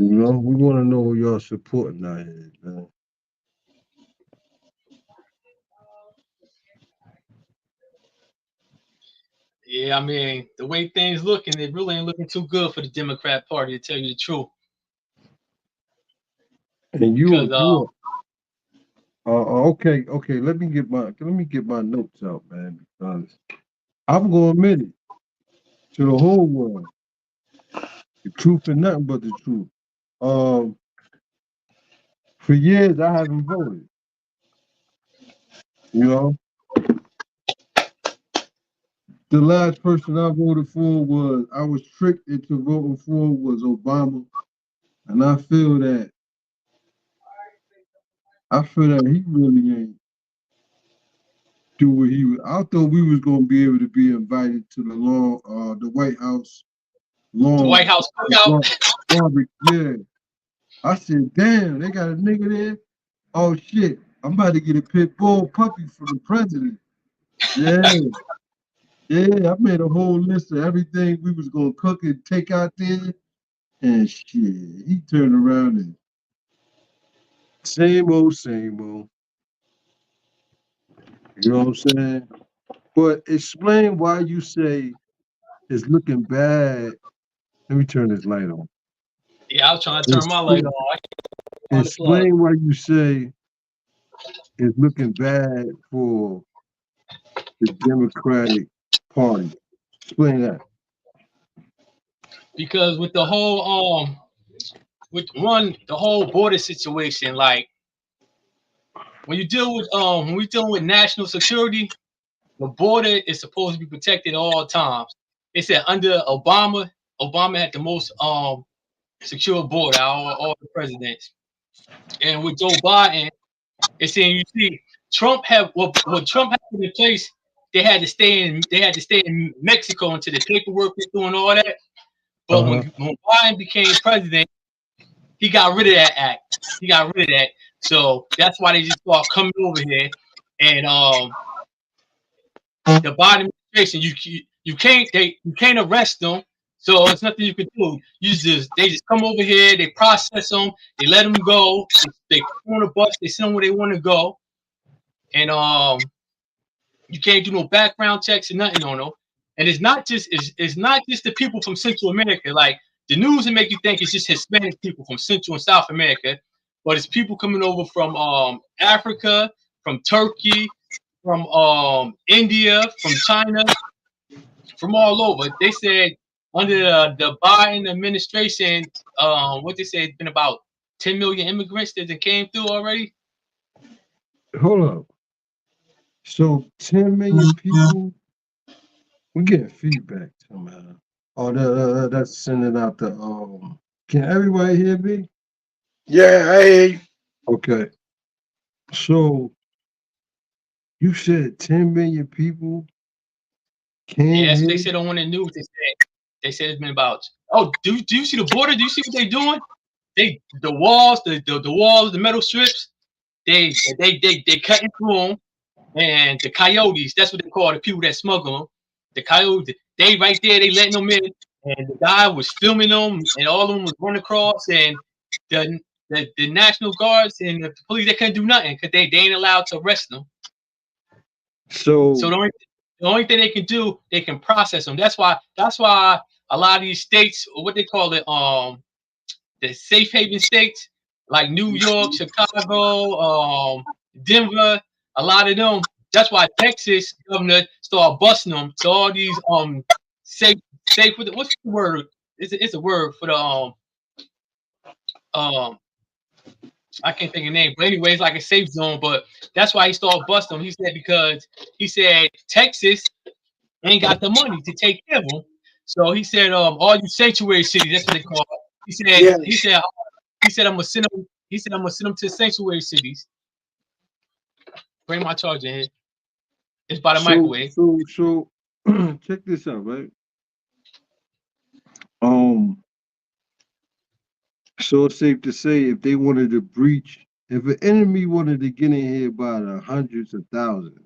We want to know who y'all supporting out here, man. Yeah, I mean, the way things looking, it really ain't looking too good for the Democrat Party, to tell you the truth. And Because okay. Let me get my notes out, man, because I'm gonna admit it to the whole world, the truth and nothing but the truth. Um, for years I haven't voted. You know, the last person I voted for was I was tricked into voting for was Obama, and I feel that he really ain't do what he was. I thought we was gonna be able to be invited to the White House the White long House cookout. barbecue. Yeah, I said, damn, they got a nigga there. Oh shit, I'm about to get a pit bull puppy from the president. Yeah, yeah. I made a whole list of everything we was gonna cook and take out there, and shit, he turned around and same old, same old. You know what I'm saying? But explain why you say it's looking bad. Let me turn this light on. Yeah, I was trying to turn my light Explain, on. I can't find the plug. explain why you say it's looking bad for the Democratic Party. Explain that. Because with the whole with the whole border situation, like when we dealing with national security, the border is supposed to be protected at all times. They said under Obama had the most secure border out of all the presidents. And with Joe Biden, it's saying you see Trump have what Trump had put in place, they had to stay in Mexico until the paperwork was doing all that. But Uh-huh. when Biden became president, he got rid of that act. He got rid of that. So that's why they just start coming over here. And the Biden administration, you can't arrest them. So it's nothing you can do. They just come over here, they process them, they let them go, they put them on a bus, they send them where they want to go, and you can't do no background checks and nothing on them. And it's not just the people from Central America. Like the news will make you think it's just Hispanic people from Central and South America, but it's people coming over from Africa, from Turkey, from India, from China, from all over. They said under the Biden administration, what they said, it's been about 10 million immigrants that came through already. Hold up. So 10 million people, we getting feedback somehow. Oh, that's sending out the can everybody hear me? Yeah, hey, Okay. So you said 10 million people came Yes, they here? said on the news. They said it's been about. Oh, do you see the border? Do you see what they're doing? The walls, the walls, the metal strips. They cutting through them, and the coyotes. That's what they call the people that smuggle them. The coyotes. They right there. They letting them in, and the guy was filming them, and all of them was running across, and the the National Guards and the police they couldn't do nothing because they ain't allowed to arrest them. So So the only thing they can do, they can process them. That's why a lot of these states, or what they call it, the safe haven states, like New York, Chicago, Denver, a lot of them. That's why Texas governor started busting them to all these safe safe. What's the word? It's a word for the um I can't think of the name, but anyway, it's like a safe zone. But that's why he started busting them. He said because he said Texas ain't got the money to take care of them. So he said, all you sanctuary cities, that's what they call it. He said, yeah. I'm gonna send them. He said, I'm gonna send them to sanctuary cities. Bring my charger in here. It's by the so microwave. so so check this out, right? Um, so it's safe to say if they wanted to breach, if an enemy wanted to get in here by the hundreds of thousands,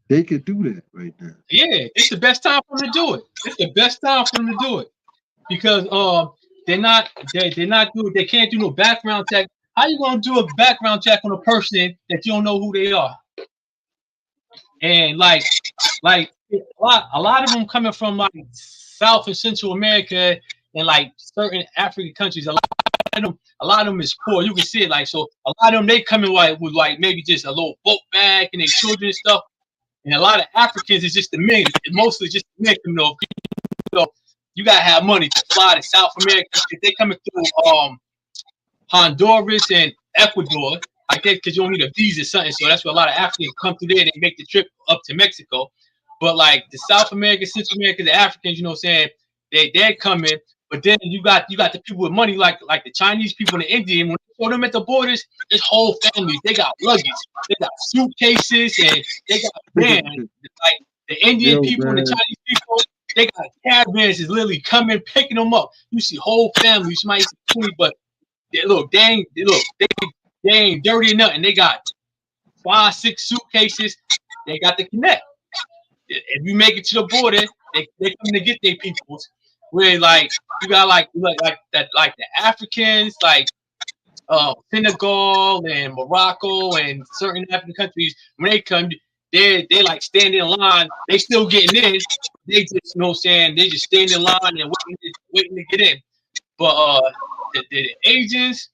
they could do that right now. Yeah, it's the best time for them to do it. It's the best time for them to do it because they can't do no background check. How you gonna do a background check on a person that you don't know who they are? And like a lot of them coming from like South and Central America and like certain African countries. A lot of them is poor. You can see it like so. A lot of them they coming like with like maybe just a little book bag and their children and stuff. And a lot of Africans is just the men, mostly just the men. You gotta have money to fly to South America. If they coming through Honduras and Ecuador, like that, because you don't need a visa or something. So that's where a lot of Africans come through there. They make the trip up to Mexico. But like the South America, Central America, the Africans, you know what I'm saying? They're coming. But then you got the people with money, like the Chinese people and the Indian. When you saw them at the borders, there's whole families. They got luggage, they got suitcases, and they got like the Indian people and the Chinese people. They got caravans is literally coming, picking them up. You see whole families. You might see 20, but they ain't dirty or nothing. They got 5, 6 suitcases. They got the connect. If you make it to the border, they come to get their peoples. Where like you got like the Africans, like Senegal and Morocco and certain African countries, when they come, they like standing in line. They still getting in. They just, you know what I'm saying, they just stand in line and waiting to get in. But the Asians,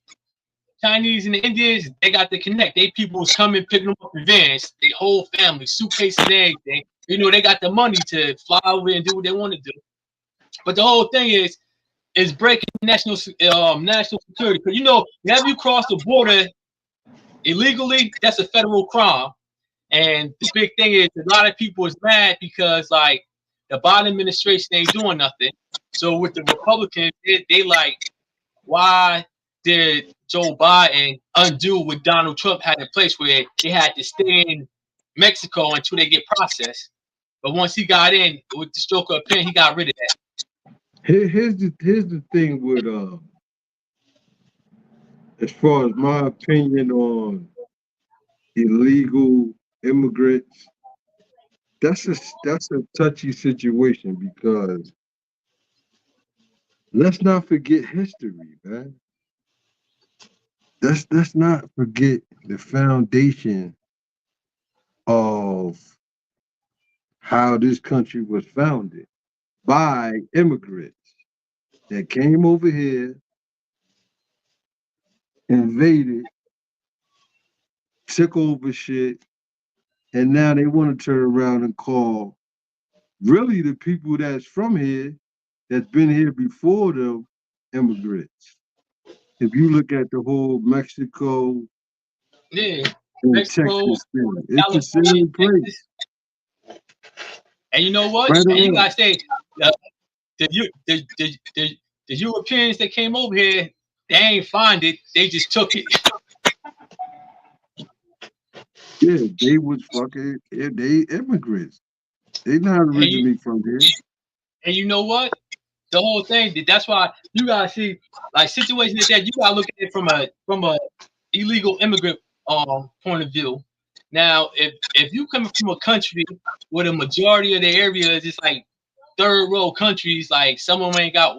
Chinese, and the Indians, they got the connect. They people was coming, picking them up in vans. They whole family, suitcases and everything. You know, they got the money to fly over and do what they want to do. But the whole thing is breaking national security. Because, you know, whenever you cross the border illegally, that's a federal crime. And the big thing is a lot of people is mad because, like, the Biden administration ain't doing nothing. So with the Republicans, they like, why did Joe Biden undo what Donald Trump had in place where they had to stay in Mexico until they get processed? But once he got in with the stroke of a pen, he got rid of that. Here's the thing with as far as my opinion on illegal immigrants, that's a touchy situation because let's not forget history, man. Let's not forget the foundation of how this country was founded by immigrants that came over here, invaded, took over shit, and now they want to turn around and call really the people that's from here, that's been here before them, immigrants. If you look at the whole Mexico, and Mexico, Texas thing, it's the same place. And you know what? Right, and you gotta say, the Europeans that came over here, they ain't find it. They just took it. Yeah, they was fucking. They immigrants. They not originally from here. And you know what? The whole thing. That's why you gotta see like situations like that. You gotta look at it from a illegal immigrant point of view. Now, if you come from a country where the majority of the area is just like third world countries, like some of them ain't got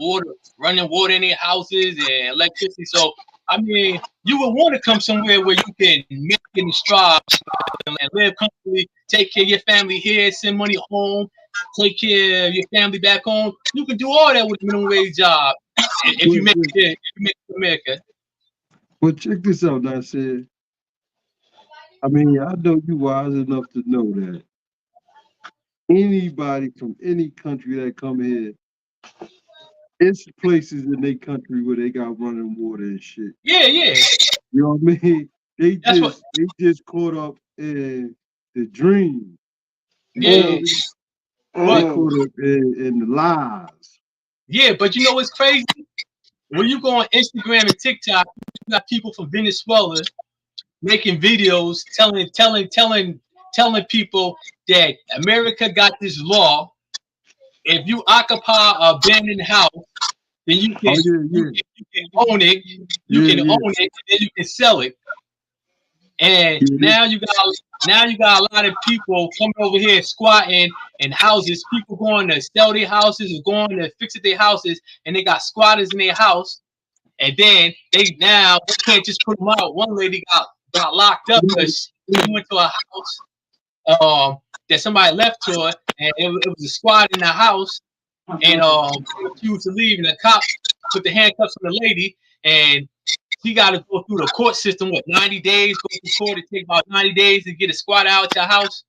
running water in their houses and electricity. So I mean, you would want to come somewhere where you can make in strides and live comfortably, take care of your family here, send money home, take care of your family back home. You can do all that with a minimum wage job if you make it here, if you make it in America. But check this out, Nasir. I mean, I know you wise enough to know that anybody from any country that come here, it's places in their country where they got running water and shit. Yeah. You know what I mean? They just caught up in the dream. Yeah. They caught up in the lies. Yeah, but you know what's crazy? When you go on Instagram and TikTok, you got people from Venezuela making videos telling people that America got this law. If you occupy an abandoned house, then you can, you can own it. You can own it, and then you can sell it. And now you got a lot of people coming over here squatting in houses. People going to sell their houses or going to fix their houses, and they got squatters in their house. And then they can't just put them out. One lady got locked up because she went to a house that somebody left to her, and it was a squad in the house, and she was to leave, and the cop put the handcuffs on the lady, and she got to go through the court system. What, 90 days? Go to court. It take about 90 days to get a squad out your house.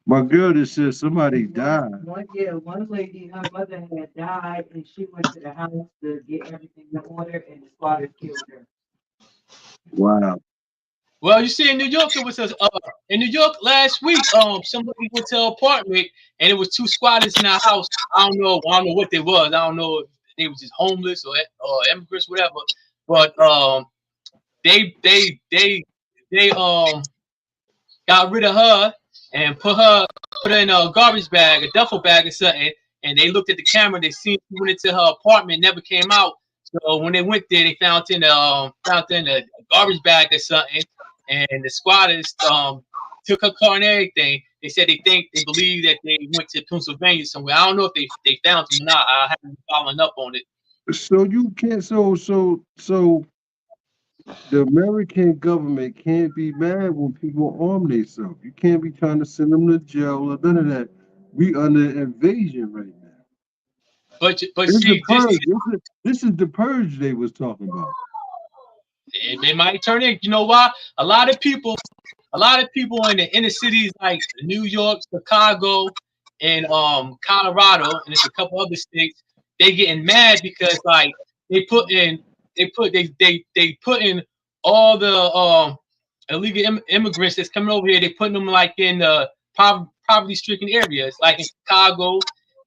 My girl just said somebody died. One lady, her mother had died, and she went to the house to get everything in order, and the squatters killed her. Wow. Well, you see, in New York, it was in New York last week. Somebody went to an apartment, and it was 2 squatters in our house. I don't know what they was. I don't know if they was just homeless or immigrants, whatever. But they got rid of her and put her in a garbage bag, a duffel bag or something. And they looked at the camera. They seen she went into her apartment, never came out. So when they went there, they found in a garbage bag or something. And the squatters took her car and everything. They said they believe that they went to Pennsylvania somewhere. I don't know if they found them or not. I haven't been following up on it. So you can't. So the American government can't be mad when people arm themselves. You can't be trying to send them to jail or none of that. We under invasion right now. But This is see, the purge. This is the purge they was talking about. They might turn in. You know why? A lot of people in the inner cities like New York, Chicago, and Colorado, and there's a couple other states. They getting mad because like they put in all the illegal immigrants that's coming over here. They putting them like in the poverty-stricken areas, like in Chicago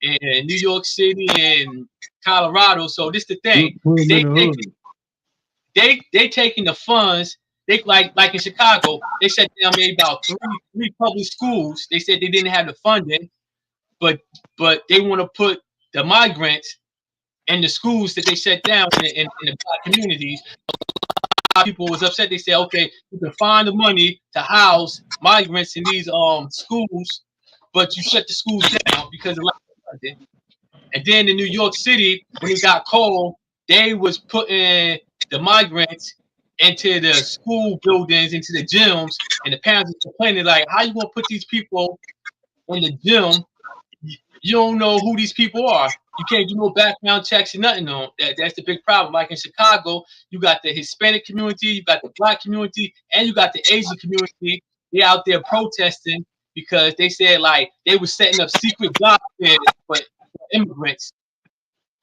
and New York City and Colorado. So this the thing. They taking the funds. They like in Chicago, they shut down maybe about three public schools. They said they didn't have the funding, but they want to put the migrants in the schools that they shut down in the black communities. A lot of people was upset. They said, okay, you can find the money to house migrants in these schools, but you shut the schools down because of lack of funding. And then in New York City, when it got cold, they was putting the migrants into the school buildings, into the gyms, and the parents were complaining like, how you gonna put these people in the gym? You don't know who these people are. You can't do no background checks and nothing on that's the big problem. Like in Chicago, you got the Hispanic community, you got the black community, and you got the Asian community. They out there protesting because they said like they were setting up secret job fairs for immigrants.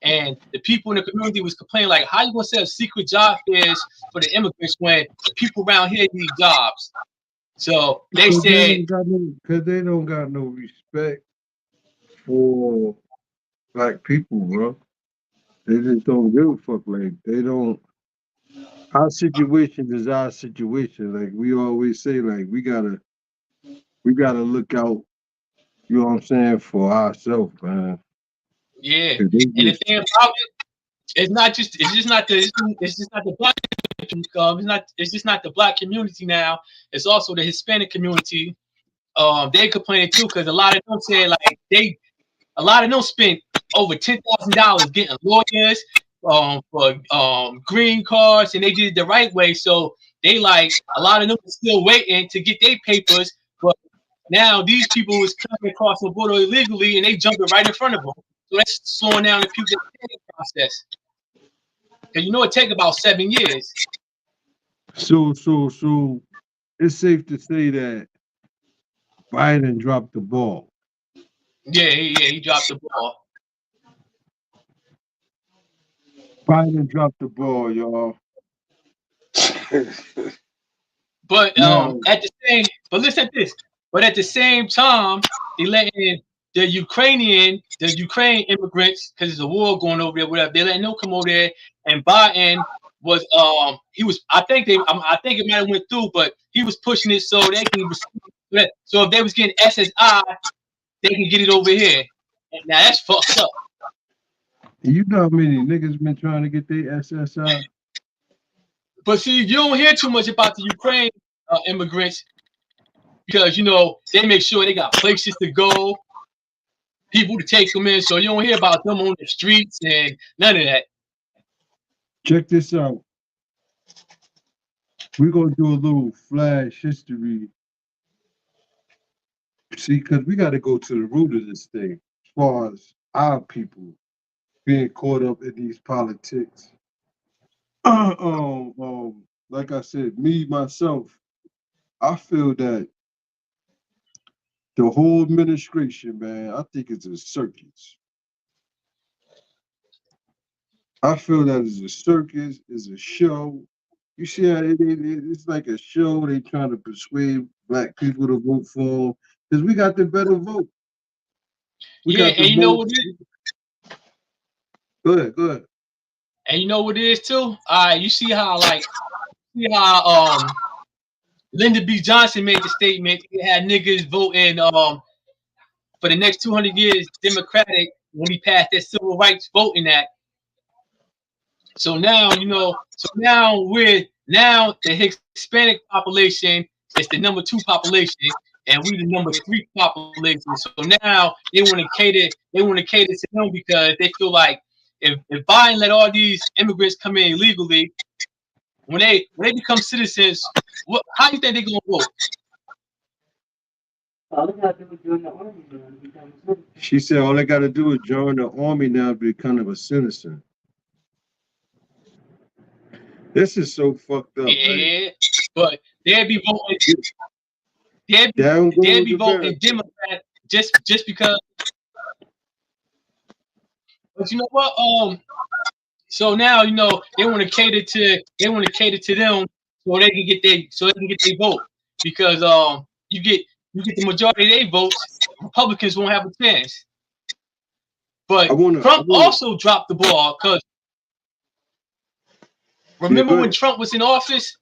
And the people in the community was complaining like, how you gonna set up secret job fairs for the immigrants when the people around here need jobs? So they said because they don't got no respect for black people, bro. They just don't give a fuck. Like they don't. Our situation is our situation. Like we always say, like we gotta look out. You know what I'm saying, for ourselves, man. Yeah, and the thing about it, it's just not the black it's just not the black community now. It's also the Hispanic community. They complaining too because a lot of them say like a lot of them spent over $10,000 getting lawyers for green cards, and they did it the right way. So they like a lot of them are still waiting to get their papers, but now these people is coming across the border illegally and they jumping right in front of them. So that's slowing down the people process. Because you know it take about 7 years. So it's safe to say that Biden dropped the ball. Yeah, he dropped the ball. Biden dropped the ball, y'all. But listen to this. But at the same time, they letting the Ukraine immigrants, because there's a war going over there, whatever, they letting them come over there. And Biden was I think it might have went through, but he was pushing it so they can receive. So if they was getting SSI, they can get it over here. Now that's fucked up. You know how many niggas been trying to get their SSI? But see, you don't hear too much about the Ukraine immigrants because they make sure they got places to go, people to take them in. So you don't hear about them on the streets and none of that. Check this out. We're gonna do a little flash history. See, because we got to go to the root of this thing, as far as our people being caught up in these politics. Like I said, me myself, I feel that the whole administration, man, I think it's a circus. I feel that it's a circus, it's a show. You see how it's like a show. They trying to persuade black people to vote for them because we got the better vote. Yeah, and you know what it is? Go ahead. And you know what it is too? You see how Lyndon B. Johnson made the statement he had niggas voting for the next 200 years Democratic when he passed that Civil Rights Voting Act. So now now the Hispanic population is the number 2 population, and we the number 3 population. So now they want to cater to them because they feel like if Biden let all these immigrants come in illegally, when they become citizens, how do you think they're gonna vote? All they gotta do is join the army now and become a citizen. She said all they gotta do is join the army now to become a citizen. This is so fucked up. Yeah, right? But they'll be voting. They'll be voting Democrat just because. But you know what? So now they want to cater to them so they can get their vote because you get the majority of their votes, Republicans won't have a chance. But Trump also dropped the ball because remember when Trump was in office,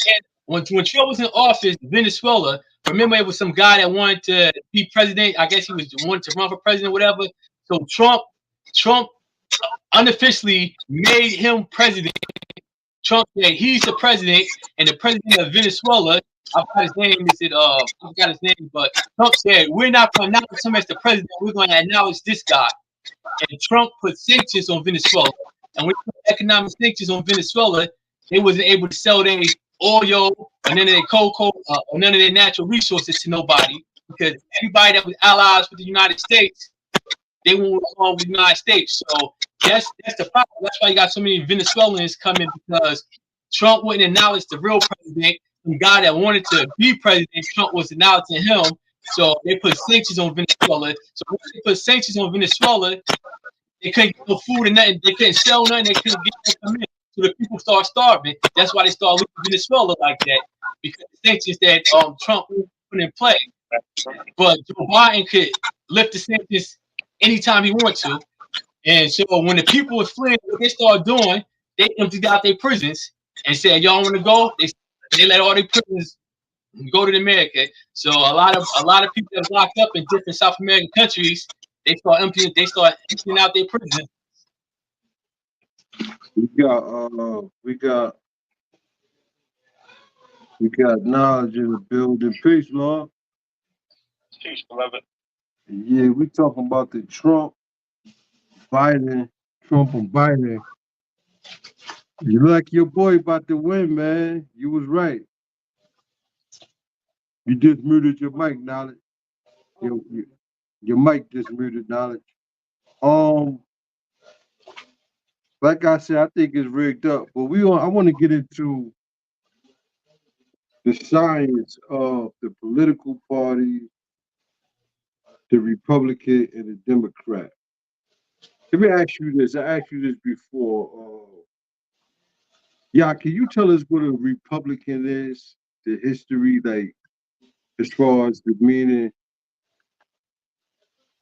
and when Trump was in office, Venezuela. Remember it was some guy that wanted to be president. I guess he wanted to run for president, whatever. So Trump unofficially made him president. Trump said he's the president, and the president of Venezuela, I forgot his name. I forgot his name, but Trump said we're not going to acknowledge him as the president. We're going to acknowledge this guy. And Trump put sanctions on Venezuela. And when he put economic sanctions on Venezuela, they wasn't able to sell their oil or none of their cocoa or none of their natural resources to nobody because everybody that was allies with the United States, they went along with the United States. So that's the problem. That's why you got so many Venezuelans coming because Trump wouldn't acknowledge the real president. The guy that wanted to be president, Trump was acknowledging him. So they put sanctions on Venezuela. So when they put sanctions on Venezuela, they couldn't get no food and nothing. They couldn't sell nothing. They couldn't get them to come in. So the people start starving. That's why they start leaving Venezuela like that because the sanctions that Trump put in play. But Joe Biden could lift the sanctions anytime he wants to. And so when the people were fleeing, what they started doing, they emptied out their prisons and said, "Y'all want to go?" They let all their prisoners go to America. So a lot of people that are locked up in different South American countries, they start emptying out their prisons. We got knowledge in the building. Peace, Lord. Peace, beloved. Yeah, we talking about the Trump and Biden. You look like your boy about to win, man. You was right. You just muted your mic, Knowledge. Your mic just muted, Knowledge. Like I said, I think it's rigged up, but I want to get into the science of the political parties, the Republican and the Democrat. Let me ask you this. I asked you this before. Can you tell us what a Republican is? The history, like as far as the meaning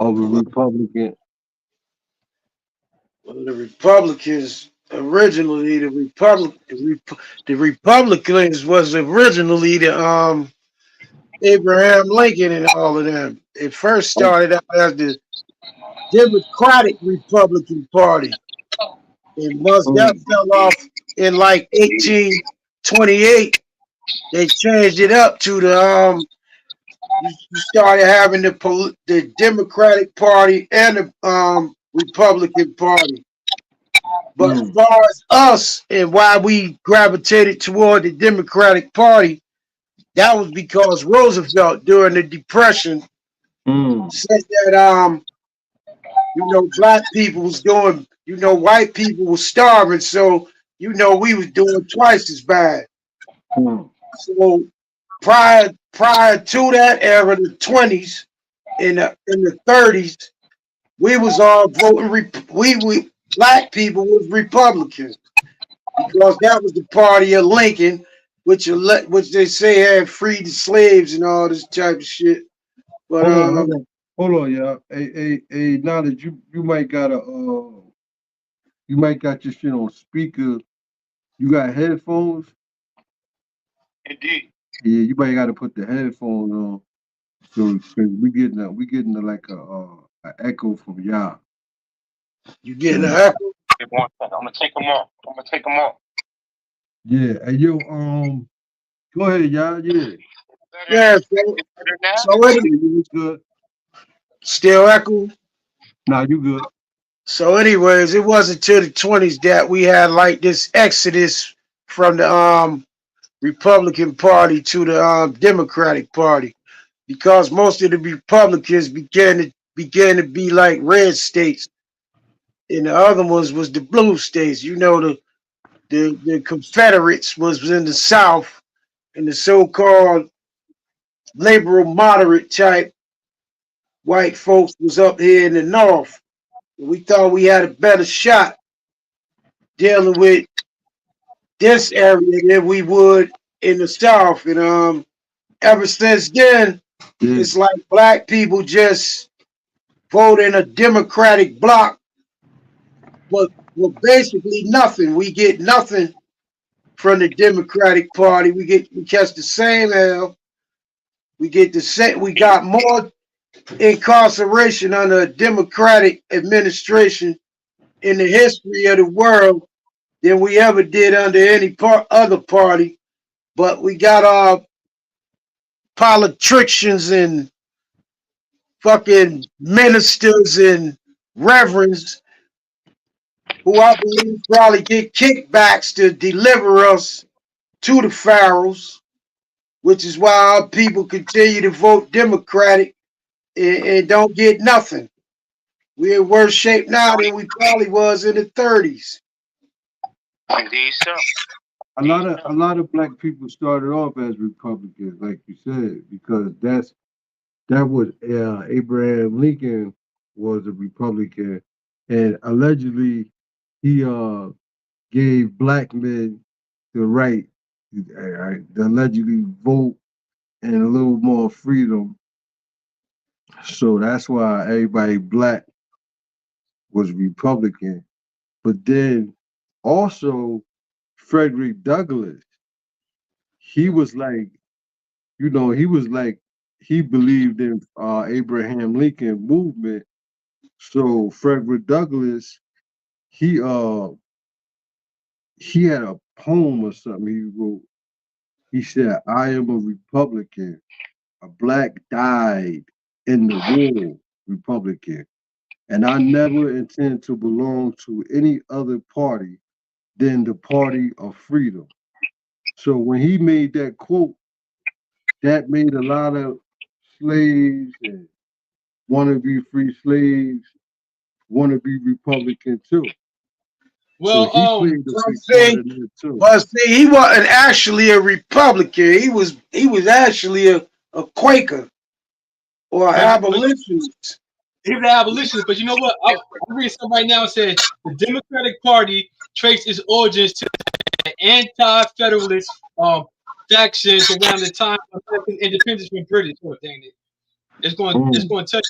of a Republican. Well, the Republicans originally, the Republicans was originally the Abraham Lincoln and all of them. It first started out as the Democratic Republican Party, and once that fell off in like 28, they changed it up to the you started having the Democratic Party and the Republican Party. But as far as us and why we gravitated toward the Democratic Party, that was because Roosevelt during the Depression said that black people was doing, white people was starving, so we was doing twice as bad. So prior to that era, the 20s, in the 30s, we was all voting. We black people was Republicans because that was the party of Lincoln, which they say had freed the slaves and all this type of shit. But hold on, yeah. Hey, now that you might got your shit on speaker. You got headphones? Indeed. Yeah, you might got to put the headphones on. So we getting like a echo from y'all. You getting an echo? I'm gonna take them off. Yeah, and yo, go ahead, y'all. Yeah. Yeah. So You good? Still echo? Nah, you good. So, anyways, it wasn't until the 20s that we had like this exodus from the Republican Party to the Democratic Party, because most of the Republicans began to be like red states, and the other ones was the blue states. The Confederates was in the South, and the so-called liberal moderate type white folks was up here in the North. We thought we had a better shot dealing with this area than we would in the South. And ever since then, it's like black people just vote in a Democratic bloc, but basically nothing. We get nothing from the Democratic Party. We catch the same hell. We get the same. We got more incarceration under a Democratic administration in the history of the world than we ever did under any other party. But we got our politicians and fucking ministers and reverends who I believe probably get kickbacks to deliver us to the pharaohs, which is why our people continue to vote Democratic and don't get nothing. We're in worse shape now than we probably was in the 30s. Indeed, so. A lot of black people started off as Republicans, like you said, because that was Abraham Lincoln was a Republican, and allegedly he gave black men the right to allegedly vote and a little more freedom. So that's why everybody black was Republican. But then also Frederick Douglass, he was like, he believed in Abraham Lincoln movement. So Frederick Douglass, he had a poem or something he wrote. He said, "I am a Republican. A black died in the war, Republican. And I never intend to belong to any other party than the party of freedom." So when he made that quote, that made a lot of slaves and wannabe free slaves want to be Republican too. Well, so he played a big part in it too. But see, he wasn't actually a Republican. He was actually a Quaker or an abolitionist. He was an abolitionist, but you know what? I'm reading something right now. It says the Democratic Party traced its origins to the anti-federalist factions around the time of American independence from British. Oh, dang it! It's going to touch.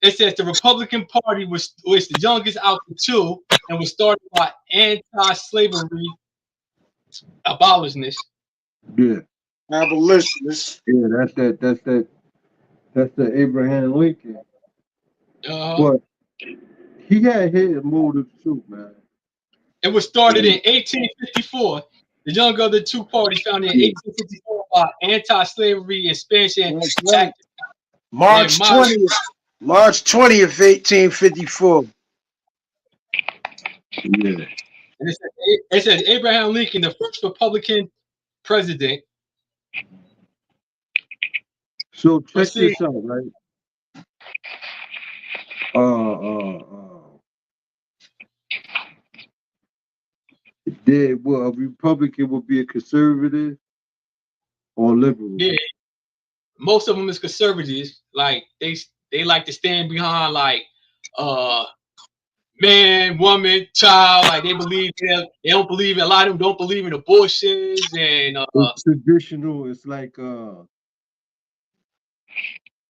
It says the Republican Party was the youngest out of the two and was started by anti-slavery abolitionists. Yeah, abolitionists. Yeah, that's the Abraham Lincoln. But he had hidden motives too, man. It was started in 1854. The younger of the two parties founded in 1854 by anti-slavery expansion That's right. activists. March modern- 20th. March 20th, 1854. Yeah. And it says Abraham Lincoln, the first Republican president. So check Let's see. this out, right? A Republican would be a conservative or liberal. Yeah, most of them is conservatives. Like they like to stand behind like man, woman, child. Like they believe they don't believe. A lot of them don't believe in abortions and It's traditional. It's like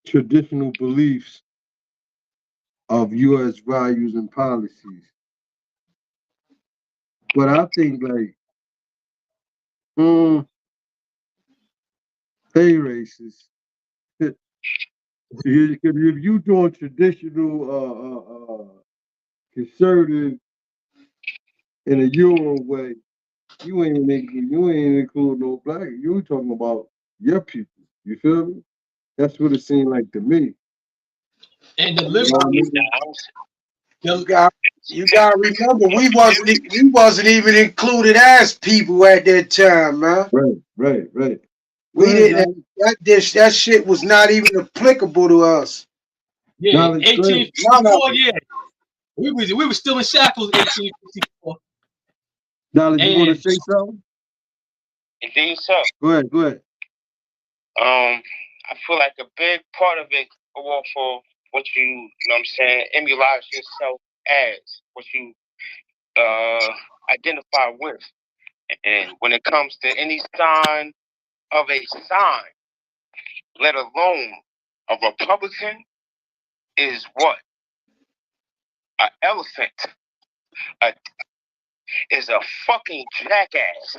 traditional beliefs of U.S. values and policies. But I think like, they racist. If you doing traditional conservative in a Euro way, you ain't include no black. You talking about your people. You feel me? That's what it seemed like to me. and the You know liberal. what I mean? You gotta remember, we wasn't even included as people at that time, man. Right. We didn't. That shit was not even applicable to us. Yeah, Knowledge, 1854. Yeah, we were still in shackles. 1854. Knowledge, you want to And say something? Indeed, sir. Go ahead. I feel like a big part of it go off of what you know what I'm saying, emulate yourself as, what you identify with. And when it comes to any sign of a sign, let alone a Republican, is what? An elephant. Is a fucking jackass.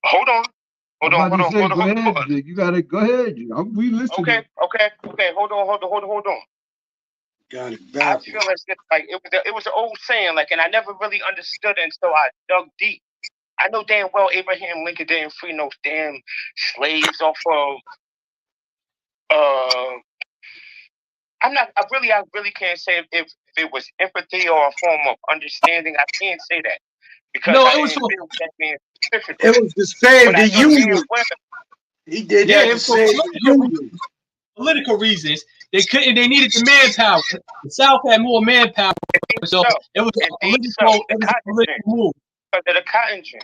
Hold on. Go ahead, Jig. You gotta go ahead. We listening. Okay. Hold on. Got it I back. feel as if like it was an old saying, like, and I never really understood it until I dug deep. I know damn well Abraham Lincoln didn't free no damn slaves off of I really can't say if it was empathy or a form of understanding. I can't say that. Because no, I it was didn't for feel that being specific. It was to save the union. Well, He did yeah, that it to was for save the union. political reasons. They needed the manpower. The South had more manpower, so it was a political move. Because of the cotton gin.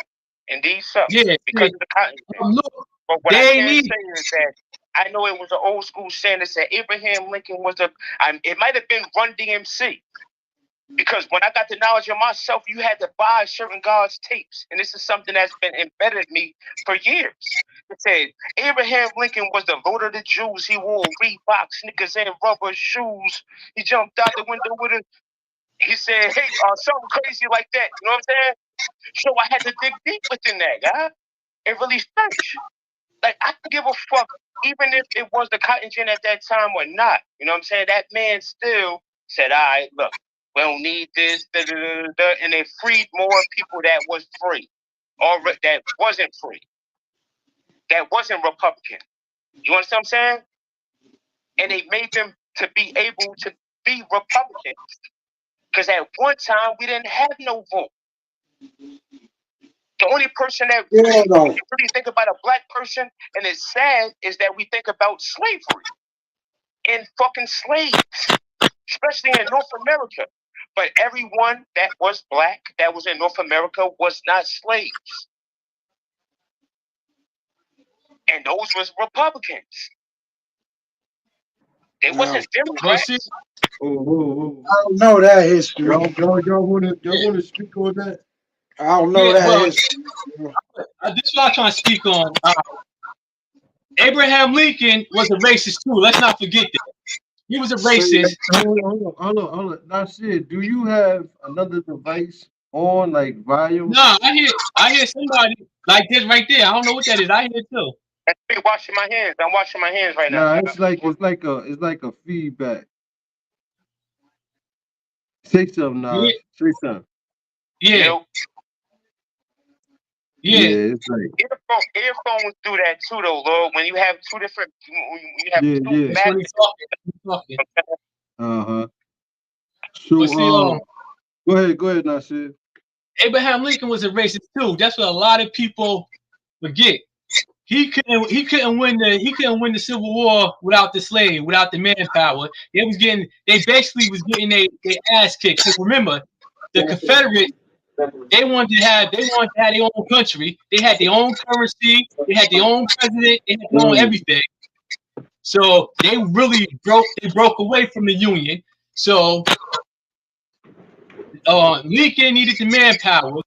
Indeed, so. Yeah, because of the cotton gin. Look, But what they I can need. say is that I know it was an old school saying that said Abraham Lincoln was it might have been Run DMC. Because when I got the knowledge of myself, you had to buy certain God's tapes. And this is something that's been embedded in me for years. It said Abraham Lincoln was the Lord of the Jews. He wore Reebok sneakers and rubber shoes. He jumped out the window with he said, hey, something crazy like that. You know what I'm saying? So I had to dig deep within that, guy, and really search. Like, I don't give a fuck, even if it was the cotton gin at that time or not. You know what I'm saying? That man still said, all right, look, we don't need this, and they freed more people that was free, or that wasn't free, that wasn't Republican. You understand what I'm saying? And they made them to be able to be Republicans. Because at one time, we didn't have no vote. The only person that really think about a black person, and it's sad, is that we think about slavery and fucking slaves, especially in North America. But everyone that was black that was in North America was not slaves. And those was Republicans. They wasn't Democrats. I don't know that history. Y'all want to speak on that? I don't know that history. This is what I'm trying to speak on. Abraham Lincoln was a racist too. Let's not forget that. He was a racist. Hold on. That's it. Do you have another device on, like volume? No, I hear somebody like this right there. I don't know what that is. I hear it too. That's me washing my hands. I'm washing my hands right now. Nah, it's like a feedback. Say something now. Say something. Yeah, You know, yeah. It's like earphones do that too, though, Lord. When you have two different, you have yeah, two yeah. That's when magnets. he's talking. Uh-huh. But So see, go ahead, Nasir. Abraham Lincoln was a racist too. That's what a lot of people forget. He couldn't win the Civil War without the slave, without the manpower. They basically was getting their ass kicked. Because remember, the Confederates, they wanted to have their own country. They had their own currency, they had their own president, they had their own everything. So they really broke away from the Union. So Lincoln needed the manpower.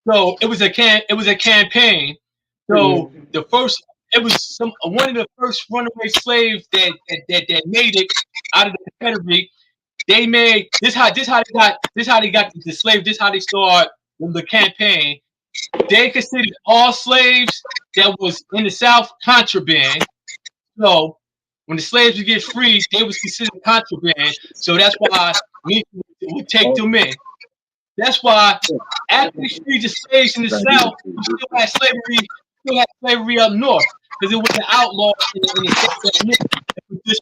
So it was a campaign. So it was one of the first runaway slaves that made it out of the Confederate. They made this how they got the slave. This how they started the campaign. They considered all slaves that was in the South contraband. So when the slaves would get free, they was considered contraband. So that's why Lincoln would take them in. That's why after they freed the slaves in the South, you still had slavery up north because it was an outlaw in the states up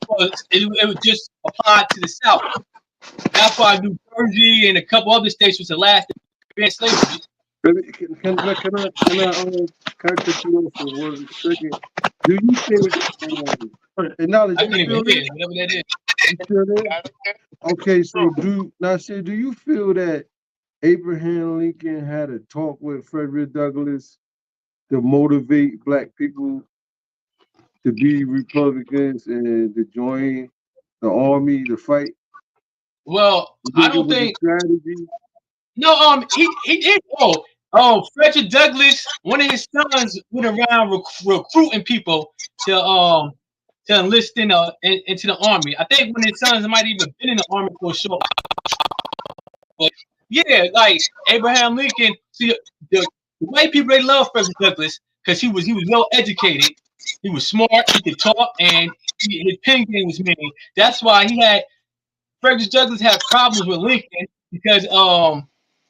north. It was just applied to the South. That's why New Jersey and a couple other states was the last to ban slavery. Can I cut you off for 1 second? Do you think acknowledge I you can't even feel hear it? whatever that is. You feel it? Okay, so do you feel that Abraham Lincoln had a talk with Frederick Douglass to motivate black people to be Republicans and to join the army to fight? Well, You I think it don't was a think strategy? no. He did. Frederick Douglass, one of his sons, went around recruiting people to enlist into the army. I think one of his sons might even been in the army for a short. But yeah, like Abraham Lincoln. See, the white people, they love Frederick Douglass because he was well educated. He was smart. He could talk, and his pen game was mean. That's why Frederick Douglass had problems with Lincoln because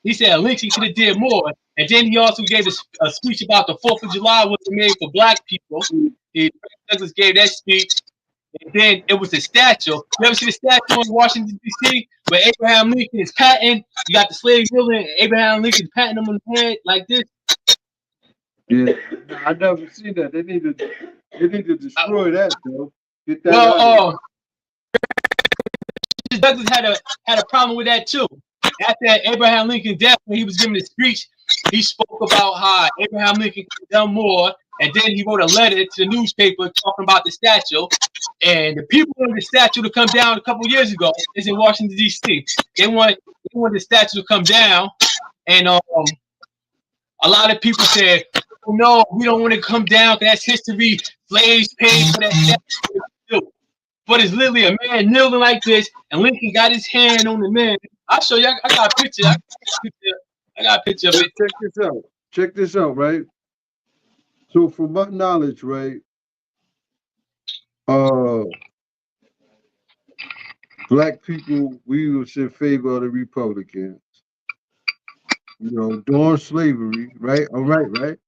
he said Lincoln could have did more. And then he also gave a speech about the 4th of July wasn't made for black people. Frederick Douglass gave that speech. And then it was a statue. You ever see the statue in Washington, D.C., where Abraham Lincoln is patting? You got the slave kneeling, and Abraham Lincoln patting him on the head like this. Yeah, I never seen that. They need to destroy that though. Get that Well, Douglas had a problem with that too. After Abraham Lincoln death, when he was giving the speech, he spoke about how Abraham Lincoln could have done more, and then he wrote a letter to the newspaper talking about the statue. And the people wanted the statue to come down a couple years ago. It's in Washington D.C. They wanted the statue to come down, and a lot of people said, "Oh no, we don't want to come down. That's history. Slaves paid for that statue." But it's literally a man kneeling like this, and Lincoln got his hand on the man. I'll show you. I got a picture. I got a picture of it. Check this out. Check this out, right? So from my knowledge, right, black people, we was in favor of the Republicans. You know, during slavery, right? All right?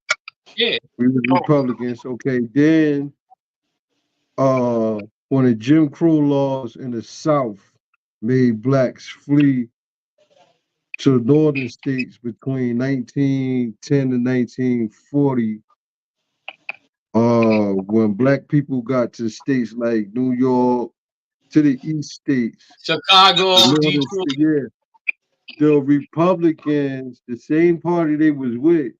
Yeah. We were Republicans. Okay, then when the Jim Crow laws in the South made blacks flee to the northern states between 1910 and 1940, when black people got to states like New York, to the east states, Chicago, Detroit, yeah, the Republicans, the same party they was with,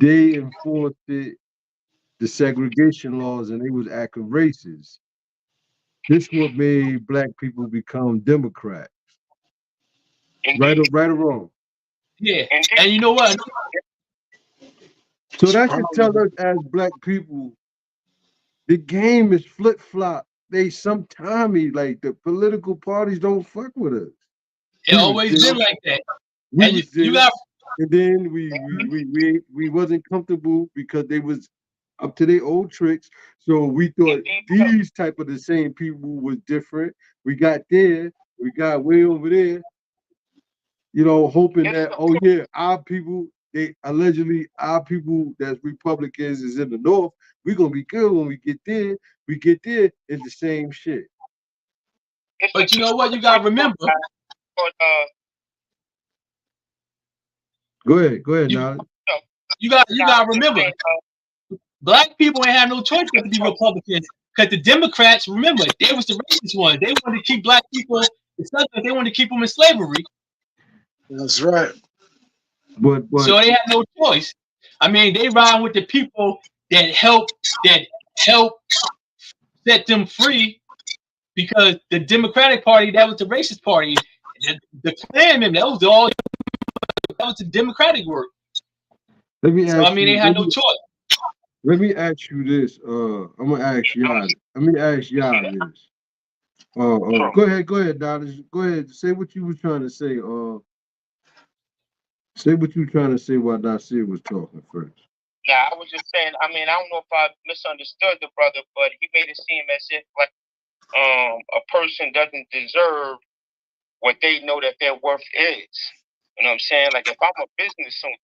they enforced the segregation laws, and they was acting racist. This what made black people become Democrats. Right or wrong? Yeah. And you know what? So that should tell us as black people, the game is flip-flop. They sometimes like the political parties don't fuck with us. It always been like that. And you got, and then we wasn't comfortable because they was up to their old tricks. So we thought these type of the same people was different. We got there, We got way over there, you know, hoping that, oh yeah, our people, our people that's Republicans is in the North. We're gonna be good when we get there. We get there, it's the same shit. But you know what? You gotta remember. Go ahead, now. You gotta remember. Black people ain't have no choice but to be Republicans, because the Democrats, remember, they was the racist ones. They wanted to keep black people, they wanted to keep them in slavery. That's right. But So they had no choice. I mean, they ride with the people that help set them free, because the Democratic Party, that was the racist party. The Klan, that was the Democratic work. let me ask they had no choice. Let me ask you this. I'm gonna ask y'all. Let me ask y'all this. Go ahead, Donald. Go ahead. Say what you were trying to say. Say what you were trying to say while Nasir was talking first. Nah, I was just saying. I mean, I don't know if I misunderstood the brother, but he made it seem as if like a person doesn't deserve what they know that their worth is. You know what I'm saying? Like if I'm a business owner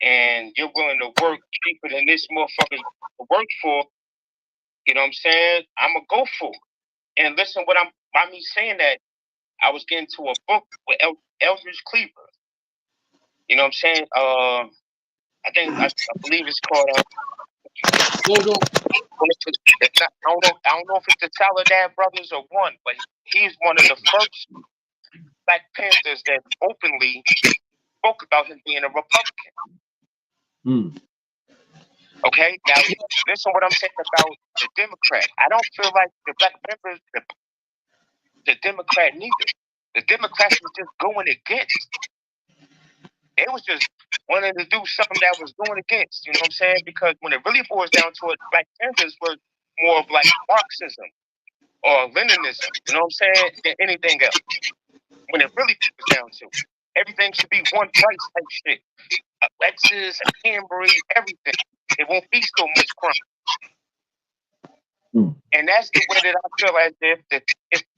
and you're willing to work cheaper than this motherfucker work for, you know what I'm saying? I'm gonna go for it. And listen, by me saying that, I was getting to a book with Eldridge Cleaver. You know what I'm saying? I believe it's called. I don't know if it's the Soledad brothers or one, but he's one of the first Black Panthers that openly spoke about him being a Republican. Okay, now listen what I'm saying about the Democrat. I don't feel like the Black Panthers, the Democrat neither. The Democrats was just going against. They was just wanting to do something that was going against. You know what I'm saying? Because when it really boils down to it, Black Panthers were more of like Marxism or Leninism. You know what I'm saying? Than anything else. When it really boils down to it, everything should be one price type shit. A Lexus, a Camry, everything. It won't be so much crime. And that's the way that I feel as if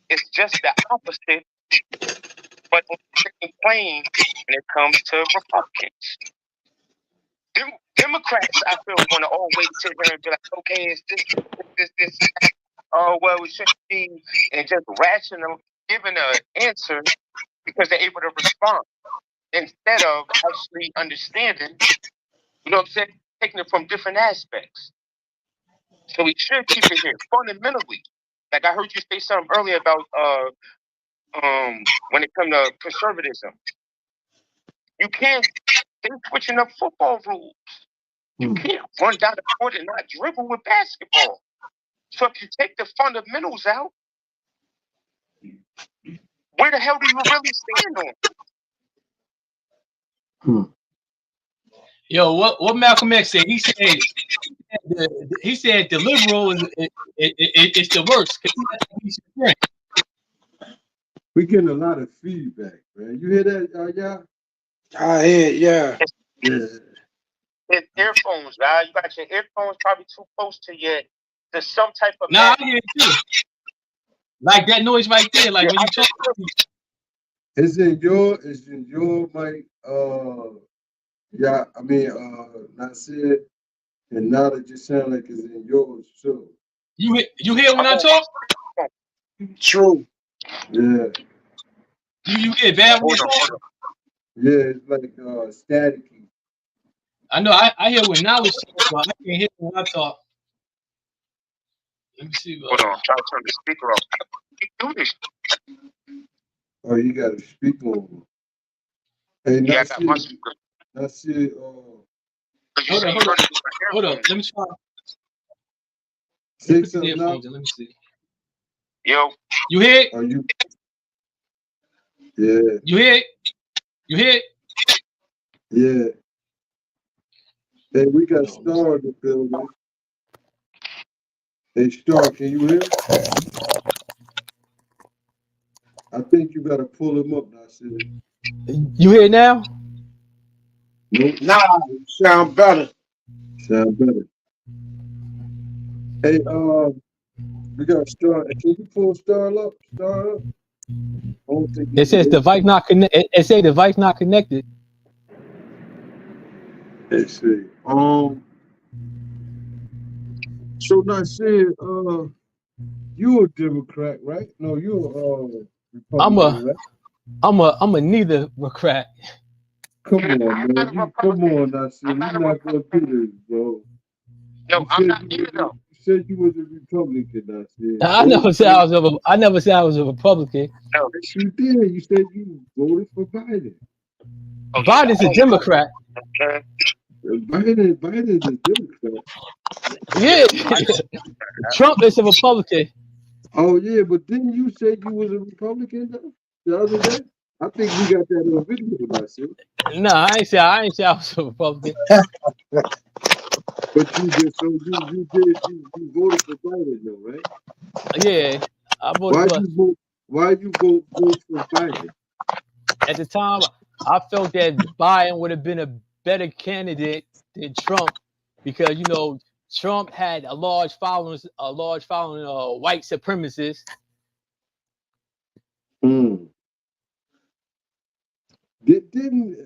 it's just the opposite, but it's plain when it comes to Republicans. Democrats, I feel, want to always sit there and be like, okay, it's this. Oh, well, we should be, and just rational, giving an answer because they're able to respond instead of actually understanding, you know what I'm saying, taking it from different aspects. So we should keep it here fundamentally. Like I heard you say something earlier about when it comes to conservatism. You can't think switching up football rules. You can't run down the court and not dribble with basketball. So if you take the fundamentals out, where the hell do you really stand on? Yo, what Malcolm X said? He said the liberal it's the worst. We're getting a lot of feedback, man. You hear that, y'all? I hear it, yeah. It's earphones, guys. You got your earphones probably too close to there's some type of. Nah, I hear it too. Like that noise right there, like when you talk. It's in your mic, Nasir, and now that you sound like it's in yours too. You hear when I talk? True. Yeah. You hear bad when you talk? Yeah, it's like staticky. I know. I hear when Knowledge talk, but I can't hear when I talk. Let me see. Hold on, I'm trying to turn the speaker off. You do this. Oh, you got to speak on. Hey, yeah, I got my speaker. Nasir, Hold on. Let me try. Say something now. Let me see. Yo. You hear it? Are you? Yeah. You hear it? You hear it? Yeah. Hey, we got Star in the building. Hey, Star, can you hear? I think you got to pull him up, Nasir. You hear it now? Nope. Nah, sound better. Sound better. Hey, we got Star. Can you pull Star up? Star up? don't think It says device not connect. It say device not connected. Let's see. So not saying you're a Democrat, right? No, you're Republican, right? I'm a neither Democrat. Come on, man. Come on, Nasir. You're not gonna do this, bro. Yo, I'm not either though. You said you was a Republican, Nasir. I never said I was a Republican. No, Yes, you did. You said you voted for Biden. Biden's a Democrat. Biden's a Democrat. Yeah. Trump is a Republican. Oh yeah, but didn't you say you was a Republican though the other day? I think we got that on video, Nasir. No, I ain't say I was a Republican. But you just so you voted for Biden though, right? Yeah, I voted for. Why you vote for Biden? At the time, I felt that Biden would have been a better candidate than Trump because Trump had a large following of white supremacists. Didn't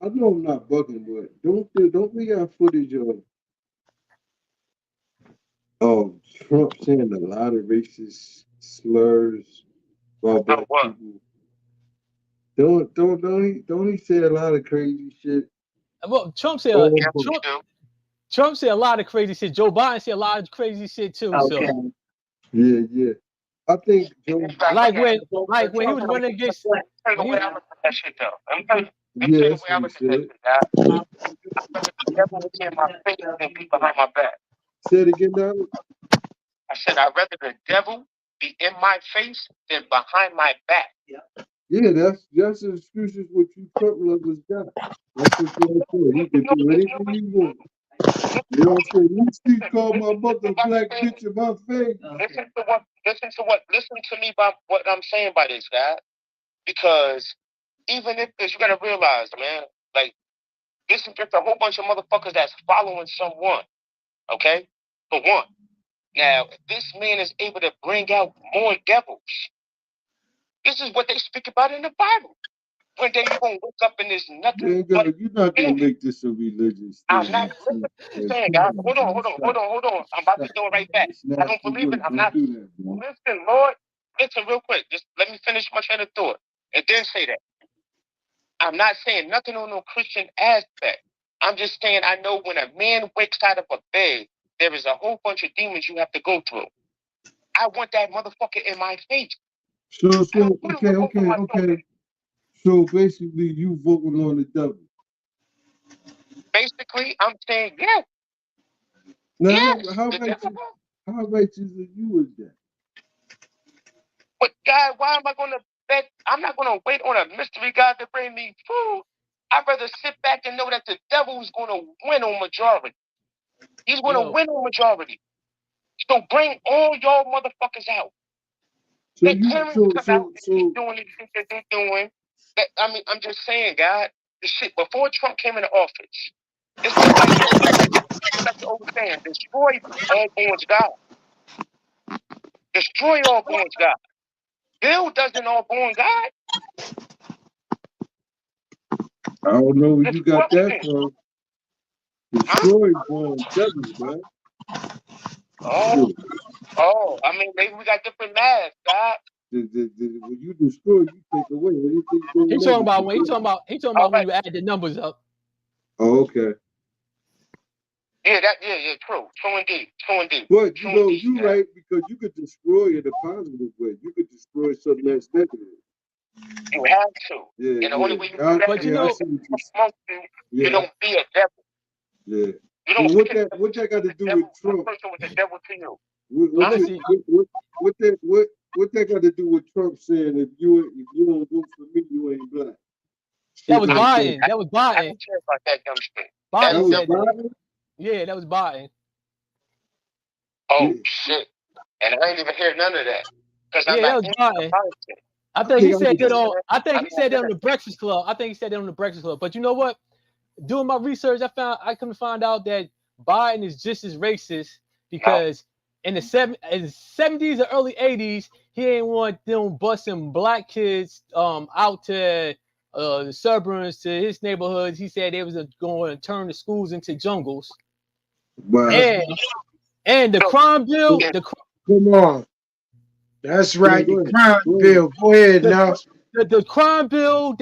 I know I'm not bugging, but don't we have footage of Trump saying a lot of racist slurs about black people? Don't he say a lot of crazy shit? Well, Trump said a lot of crazy shit. Joe Biden said a lot of crazy shit too. Okay. So yeah. I think Joe, like when he was running against. I'm telling you the way I look at that shit though. I'm telling you yeah, the that's way I what look he at that said. shit, guys. The devil is in my face than be behind my back. Say it again, Donald. I said I'd rather the devil be in my face than behind my back. Yeah, that's the excuses what you Trump lovers got. That's what you're saying. You can do anything you want. You know what I'm saying? You still call my mother black bitch in my face. Listen to me about what I'm saying by this, guy. Because even if this, you gotta realize, man, like this is just a whole bunch of motherfuckers that's following someone. Okay? For one. Now, if this man is able to bring out more devils, this is what they speak about in the Bible. One day you're gonna wake up in this nothing. You're not gonna make this a religious thing. I'm not saying, guys. Hold on. I'm about to do it right back. I don't believe it. I'm not. Listen, Lord. Listen real quick. Just let me finish my train of thought and then say that. I'm not saying nothing on no Christian aspect. I'm just saying I know when a man wakes out of a bed, there is a whole bunch of demons you have to go through. I want that motherfucker in my face. So okay. So basically, you voting on the devil. Basically, I'm saying yes. Now, yes, how righteous are you with that? But God, why am I going to bet? I'm not going to wait on a mystery God to bring me food. I'd rather sit back and know that the devil is going to win on majority. He's going to win on majority. So bring all y'all motherfuckers out. So Keep doing the shit that they're doing. I'm just saying, God, the shit before Trump came into office, it's just like the old saying, destroy all borns God. Destroy all borns God. Bill doesn't all born God. I don't know where you got that from. Destroy born devils, man. I mean, maybe we got different math, God. When you destroy, you take away anything. He talking about when you add the numbers up. Oh, okay. Yeah, true indeed. But you're right, because you could destroy in a positive way. You could destroy something that's negative. You have to. Yeah, and the only way you do that but is you know, you don't be a devil. Yeah. You don't what that got to do with Trump? Person with the devil to you. What that got to do with Trump saying if you don't vote for me, you ain't black? That was Biden. That was Biden. I don't care about that dumb shit. Biden said Biden? Yeah, that was Biden. Oh shit! And I ain't even hear none of that. Yeah, that was Biden. I think he said that on. I think he said that on the Breakfast Club. But you know what? Doing my research, I couldn't find out that Biden is just as racist because in the 70s or early 80s, he ain't want them busing black kids out to the suburbs, to his neighborhoods. He said they was going to turn the schools into jungles. Wow. And the crime bill, Come on. That's right. Go The ahead. crime Go ahead. bill. Go ahead now. the crime bill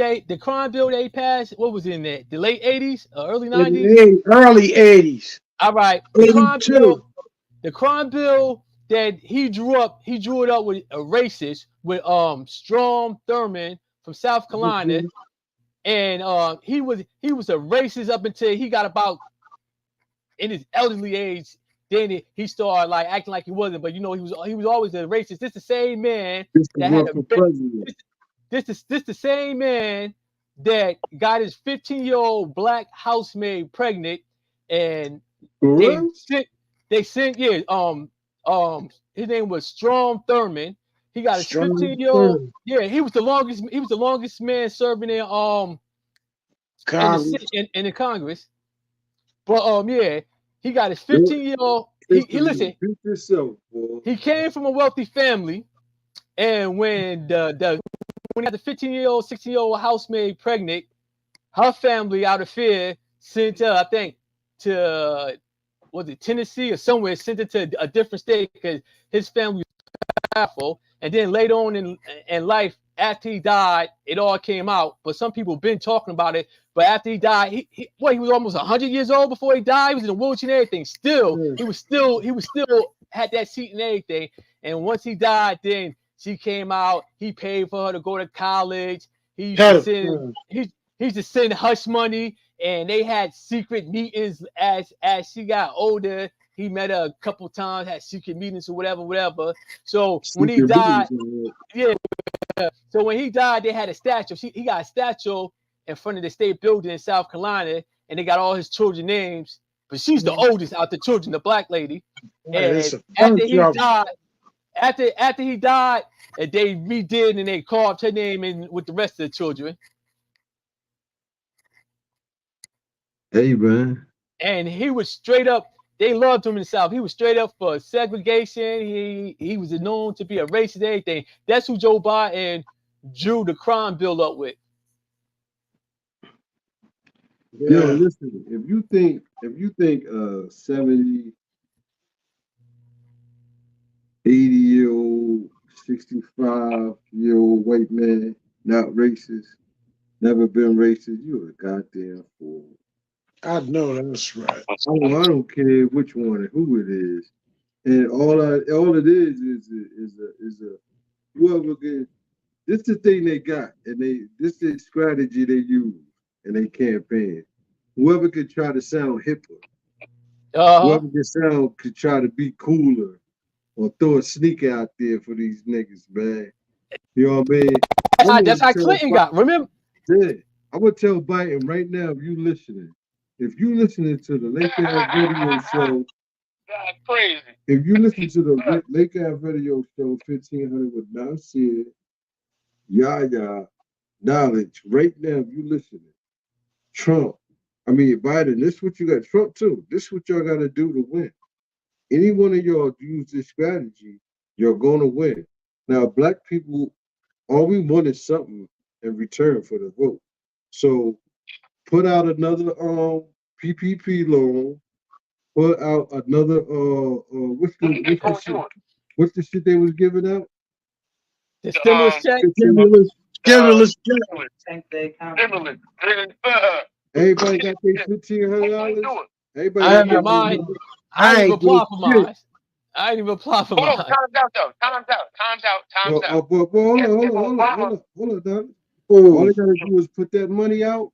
they passed. What was in there? The late 80s or early 90s? In the early 80s. All right. The crime bill that he drew it up with a racist, with Strom Thurmond from South Carolina, and he was a racist up until he got about in his elderly age. Then he started like acting like he wasn't, but you know he was always a racist. This the same man that had this the same man that got his 15-year-old black housemaid pregnant, and they sent his name was Strom Thurmond. He got his 15-year-old. Yeah, he was the longest man serving in in the Congress. But yeah, he got his 15-year-old. He came from a wealthy family, and when he got the 15-year-old, 16-year-old housemaid pregnant, her family out of fear sent her, I think, to was it Tennessee or somewhere, sent it to a different state because his family was powerful. And then later on in life, after he died, it all came out. But some people been talking about it. But after he died, he was almost 100 years old before he died. He was in a wheelchair and everything. He was still had that seat and everything. And once he died, then she came out. He paid for her to go to college. He used to send hush money, and they had secret meetings as she got older. He met her a couple times, had secret meetings or whatever. So when he died, so when he died, they had a statue. He got a statue in front of the state building in South Carolina, and they got all his children's names. But she's the oldest out the children, the black lady. And after he died, they redid and they carved her name in with the rest of the children. Hey, man. And he was straight up. They loved him in the South. He was straight up for segregation. He was known to be a racist, everything. That's who Joe Biden drew the crime bill up with. Yo, listen, if you think 70, 80-year-old, 65-year-old white man, not racist, never been racist, you're a goddamn fool. I know that's right. I don't care which one and who it is, and all it is a whoever gets. This the thing they got, and this is the strategy they use in their campaign. Whoever could try to sound hipper, whoever could try to be cooler, or throw a sneaker out there for these niggas, man. You know what I mean? That's how Clinton got. Remember? Yeah, I'm gonna tell Biden right now. If you listening to the Lake Ave video show, crazy. If you listen to the Lake Ave video show 1500 with Nasir, Yaya, Knowledge, right now, if you listening, Biden, this is what you got. Trump too. This is what y'all got to do to win. Any one of y'all use this strategy, you're going to win. Now, black people, all we want is something in return for the vote. So put out another PPP loan. Put out another what's the shit they was giving out? The stimulus check. Stimulus. Everybody got their $1,500. Everybody. I ain't even apply for mine. I ain't even apply for mine. Time's out. Hold on, Don. All they gotta do is put that money out,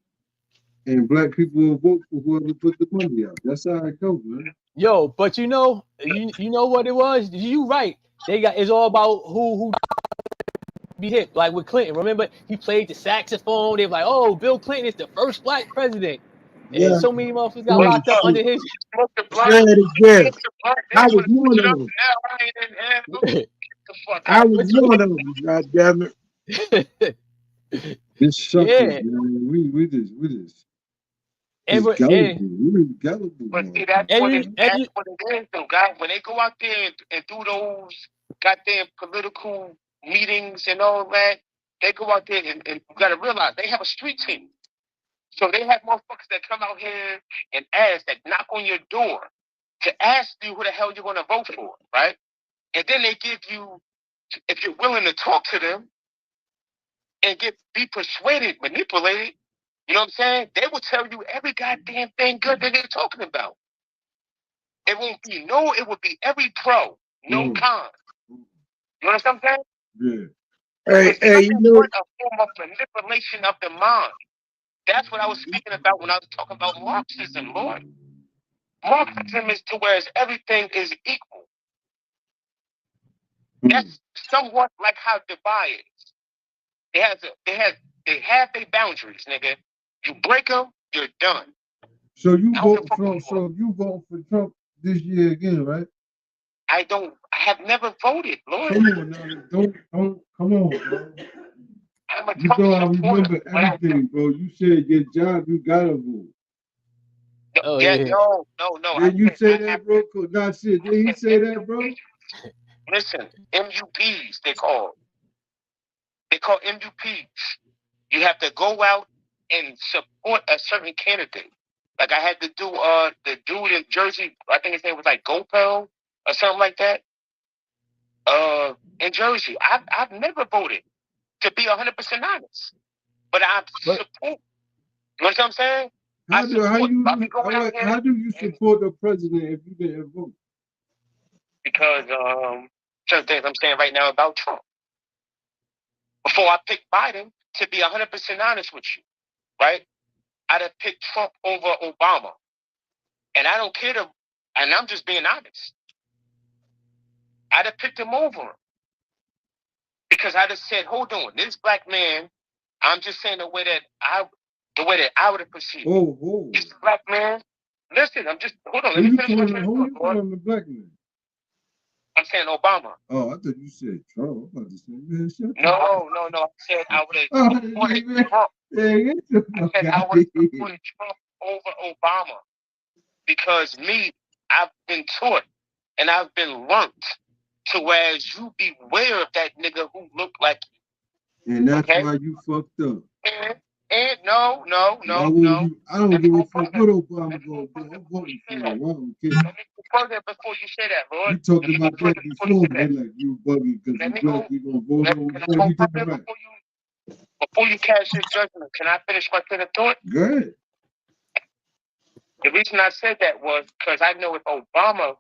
and black people will vote for whoever put the money out. That's how it goes, man. Yo, but you know what it was? You right. It's all about who be hit. Like with Clinton, remember he played the saxophone. They were like, "Oh, Bill Clinton is the first black president," and so many motherfuckers got locked up under his. I was one of them. I was one of them. God damn it! This suckers, man. We just. He's Ever, gullible. He's gullible. But see, motherfucker. that's what it is, though, guys. When they go out there and do those goddamn political meetings and all that, they go out there and you gotta realize they have a street team. So they have motherfuckers that come out here and ask, that knock on your door to ask you who the hell you're gonna vote for, right? And then they give you, if you're willing to talk to them and be persuaded, manipulated, you know what I'm saying? They will tell you every goddamn thing good that they're talking about. It won't be it would be every pro, no con. You understand what I'm saying? Hey, It's you nothing know, but a form of manipulation of the mind. That's what I was speaking about when I was talking about Marxism, Lord. Marxism is to where everything is equal. That's somewhat like how Dubai is. They have their boundaries, nigga. You break them, you're done. So you vote for Trump this year again, right? I have never voted, Lord. Come on now, come on, bro. I'm a You Trump know I supporter. remember everything, bro. You said your job, you gotta vote. Oh, Yeah, yeah. no. Did you say that, bro? Nah, shit. Did he say that, bro? Listen, MUPs, they call MUPs. You have to go out and support a certain candidate. Like I had to do the dude in Jersey, I think his name was like Gopel or something like that. In Jersey. I've never voted, to be 100% honest. But I support. You know what I'm saying? How do you support the president if you didn't vote? Because certain things I'm saying right now about Trump. Before I picked Biden, to be 100% honest with you, right? I'd have picked Trump over Obama. And I don't care and I'm just being honest. I'd have picked him over him. Because I'd have said, hold on, this black man, I'm just saying the way that I would have perceived. Oh. This black man, listen, hold on, let me finish my train of thought, Who the black man? I'm saying Obama. Oh, I thought you said Trump. I'm about to say, man, shut up. No. I said I would have supported Trump. I said I would have supported Trump over Obama. Because I've been taught and I've been learned to whereas you beware of that nigga who look like you. And that's why you fucked up. And no. I don't give a fuck what Obama go do. I'm voting for him. I don't care. Let me go further before you say that, Lord. You talked about that before. They're like, you buggy because you black. You gonna vote on him before you take it back. Before you cast your judgment, can I finish my train of thought? Good. The reason I said that was because I know if Obama,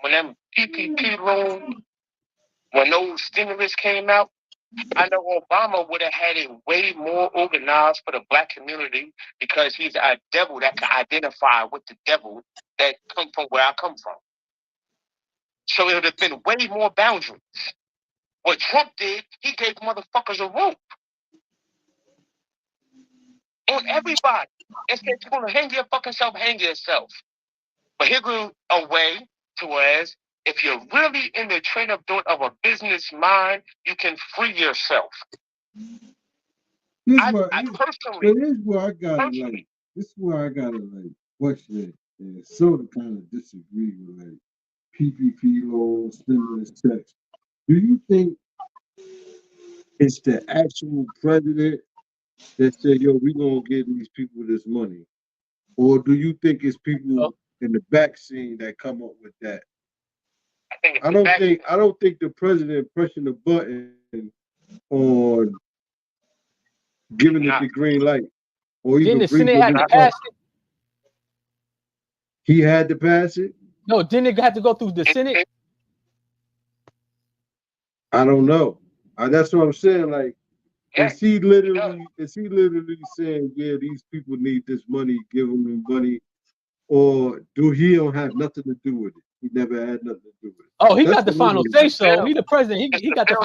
when them PPP loans, when those stimulus came out, I know Obama would have had it way more organized for the black community because he's a devil that can identify with the devil that come from where I come from. So it would have been way more boundaries. What Trump did, he gave motherfuckers a rope on everybody. And said, you're going to hang your fucking self, hang yourself. But here goes a way to whereas if you're really in the train of thought of a business mind, you can free yourself. This is where I got like question and sort of kind of disagree with like PPP loans, stimulus checks. Do you think it's the actual president that said, yo, we gonna give these people this money? Or do you think it's people in the back scene that come up with that? I don't think the president pressing the button on giving it the green light. Or didn't the Senate have to pass it? He had to pass it? No, didn't it have to go through the Senate? I don't know. That's what I'm saying. Like, is he literally saying, yeah, these people need this money, give them the money, or do he don't have nothing to do with it? He never had nothing to do with it. Oh, he got the final say so. He the president. He got the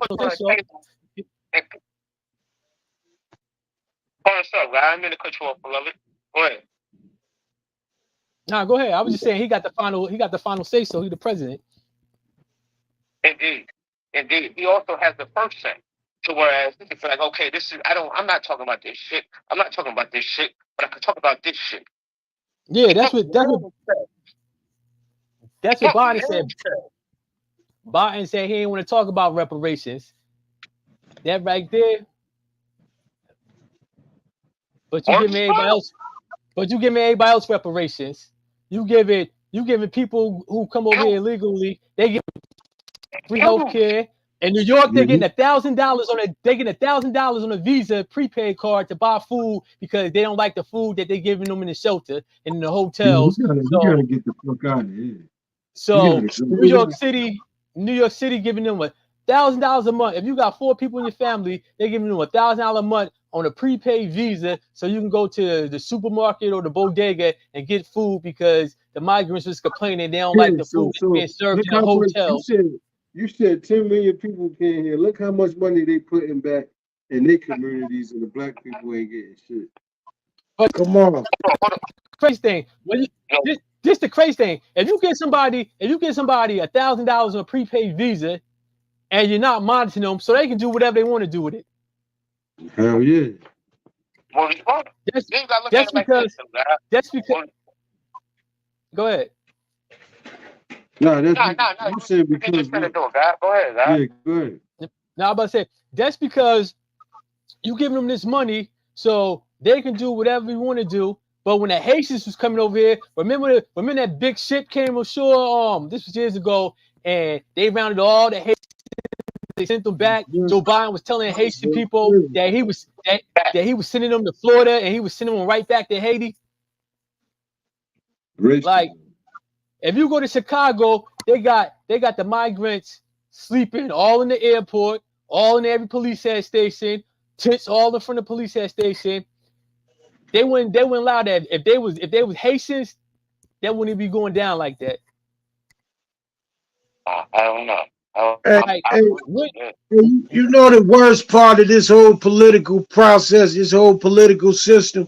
final say so. What's up, guy? I'm in the cut you off, beloved. Go ahead. Nah, go ahead. I was just saying he got the final say so. He the president. Indeed. He also has the first say. So whereas they feel like, okay, this is I'm not talking about this shit. I'm not talking about this shit, but I can talk about this shit. Yeah, that's what Biden said. Biden said he didn't want to talk about reparations. That right there. But you give me everybody else. But you give me everybody else reparations. You giving people who come over here illegally. They get free health care. In New York, they're getting $1,000 on a Visa prepaid card to buy food because they don't like the food that they're giving them in the shelter and in the hotels. You gotta get the fuck out of here. So New York City giving them $1,000 a month. If you got 4 people in your family, they're giving them $1,000 a month on a prepaid Visa, so you can go to the supermarket or the bodega and get food because the migrants was complaining they don't like the food that's being served in a hotel. You said 10 million people came here. Look how much money they putting back in their communities, and the black people ain't getting shit. But come on, crazy thing. This the crazy thing. If you get somebody $1,000 on a prepaid Visa, and you're not monitoring them, so they can do whatever they want to do with it. Hell yeah. That's because. Go ahead. No, you said because. Go ahead, God. Yeah, go ahead. Now I'm about to say that's because you giving them this money so they can do whatever you want to do. But when the Haitians was coming over here, remember that big ship came ashore? This was years ago, and they rounded all the Haitians. They sent them back. Joe Biden was telling Haitian people that he was sending them to Florida and he was sending them right back to Haiti. Like, if you go to Chicago, they got the migrants sleeping all in the airport, all in every police head station, tents all in front of the police head station. They wouldn't allow that. If they was Haitians, that wouldn't be going down like that. I don't know. You know the worst part of this whole political process, this whole political system?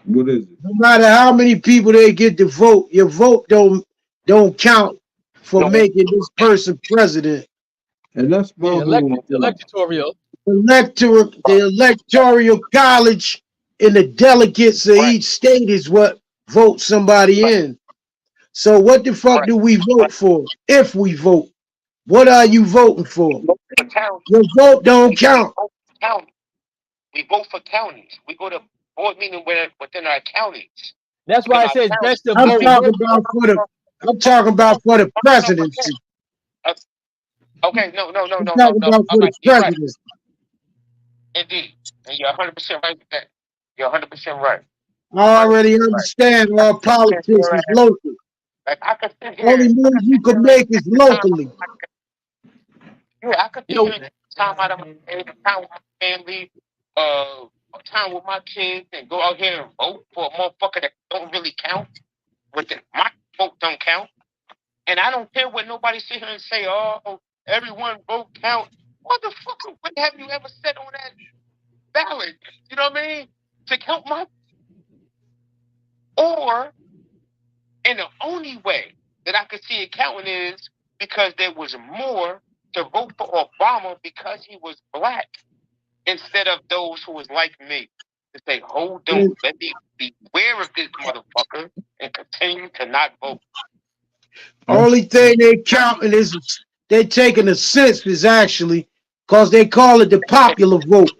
What is it? No matter how many people they get to vote, your vote don't count for making this person president. And that's my electoral college and the delegates of each state is what vote somebody in. So what the fuck do we vote for if we vote? What are you voting for? Your vote don't count. We vote for counties. We go to board meeting within our counties. That's why I said best of I'm talking about for the presidency. Okay, no. For the presidency. Indeed, and you're 100% right with that. You're 100% right. I already understand all politics is local. Like I could sit here. Only move you can make is locally. Yeah, I could take time out of my time with my family, time with my kids, and go out here and vote for a motherfucker that don't really count. My vote don't count, and I don't care what nobody sit here and say. Oh, everyone vote count. Motherfucker, what have you ever said on that ballot? You know what I mean? To count my, and the only way that I could see it counting is because there was more to vote for Obama because he was black instead of those who was like me. To say, hold on, let me beware of this motherfucker and continue to not vote. Only thing they counting is they taking the census actually, because they call it the popular vote.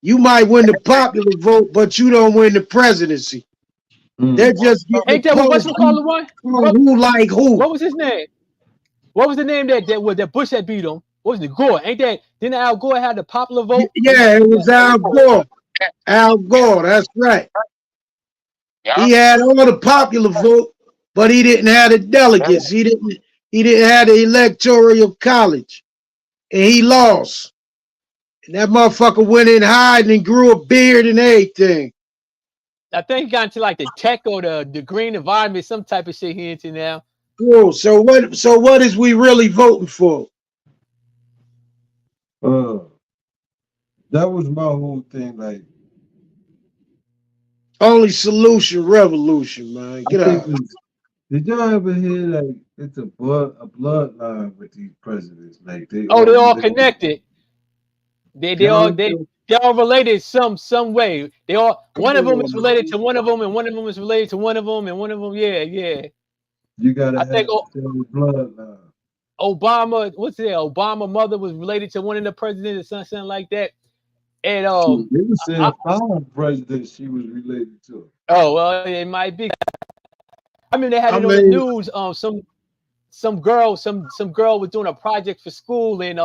You might win the popular vote, but you don't win the presidency. They're just ain't that what McCullough won? Who like who? What was his name? What was the name that Bush had beat him? What was it? Gore? Ain't that? Didn't Al Gore have the popular vote? Yeah, it was Al Gore. Al Gore, that's right. He had all the popular vote, but he didn't have the delegates. He didn't have the electoral college, and he lost. And that motherfucker went in hiding and grew a beard and everything. I think he got into like the tech or the green environment, some type of shit he into now. Cool. So what is we really voting for? That was my whole thing. Like, only solution, revolution, man. Get out. Did y'all ever hear like it's a bloodline with these presidents? Like they all connected. They all related some way. They all one of them is related to one of them, and one of them is related to one of them, and one of them, yeah. You gotta I have think the same bloodline. Obama, what's it? Obama mother was related to one of the presidents or something like that. And They were saying 5 presidents she was related to. oh well, it might be. I mean, they had I it on the mean- news. Some girl was doing a project for school, and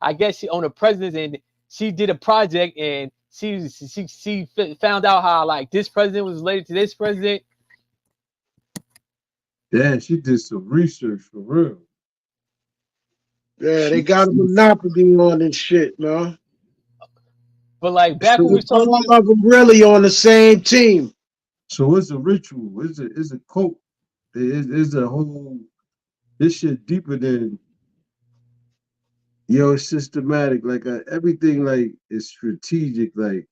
I guess she on the president, and she did a project, and she found out how like this president was related to this president. Yeah, she did some research for real. Yeah, they got a monopoly on this shit, man. But like back when we was talking, all of them really on the same team. So it's a ritual. It's a cult. It's a whole. This shit deeper than. It's systematic. Like everything, like is strategic. Like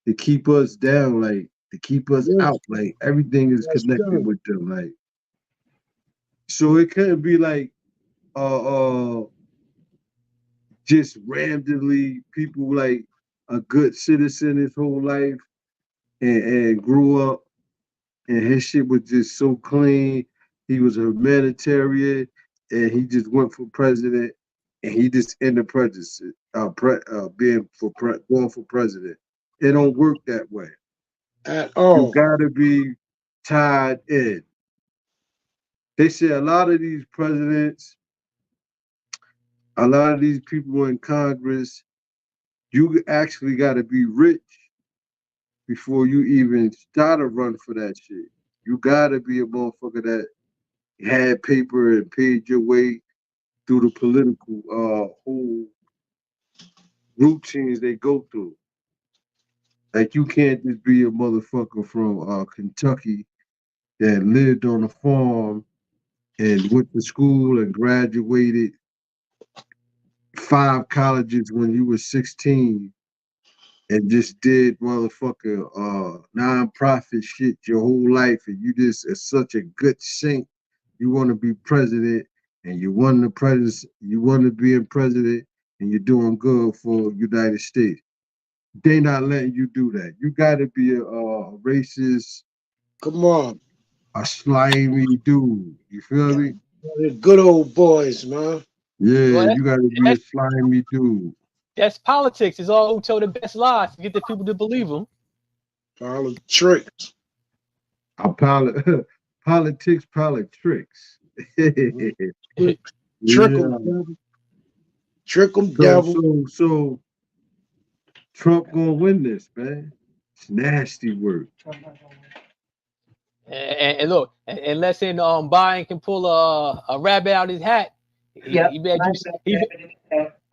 to keep us down. Like to keep us out. Like everything is connected with them. Like so, it couldn't be like just randomly people like a good citizen his whole life and grew up and his shit was just so clean. He was a humanitarian and he just went for president and he just ended president, going for president. It don't work that way. At all. You gotta be tied in. They say a lot of these presidents, a lot of these people in Congress, you actually got to be rich before you even start to run for that shit. You got to be a motherfucker that had paper and paid your way through the political whole routines they go through. Like you can't just be a motherfucker from Kentucky that lived on a farm and went to school and graduated 5 colleges when you were 16 and just did motherfucker nonprofit shit your whole life and you just are such a good saint. You want to be president and you want to be in president and you're doing good for United States. They not letting you do that. You gotta be a racist, Come on. a slimy dude. You feel me? The good old boys, man. Yeah, Well, you gotta be a slimy dude. that's politics. It's all who told the best lies to get the people to believe them. Politics. Politics, tricks. Trick them, Trick them, devil. So Trump gonna win this, man. It's nasty work. And look, unless Biden can pull a rabbit out his hat, Yeah.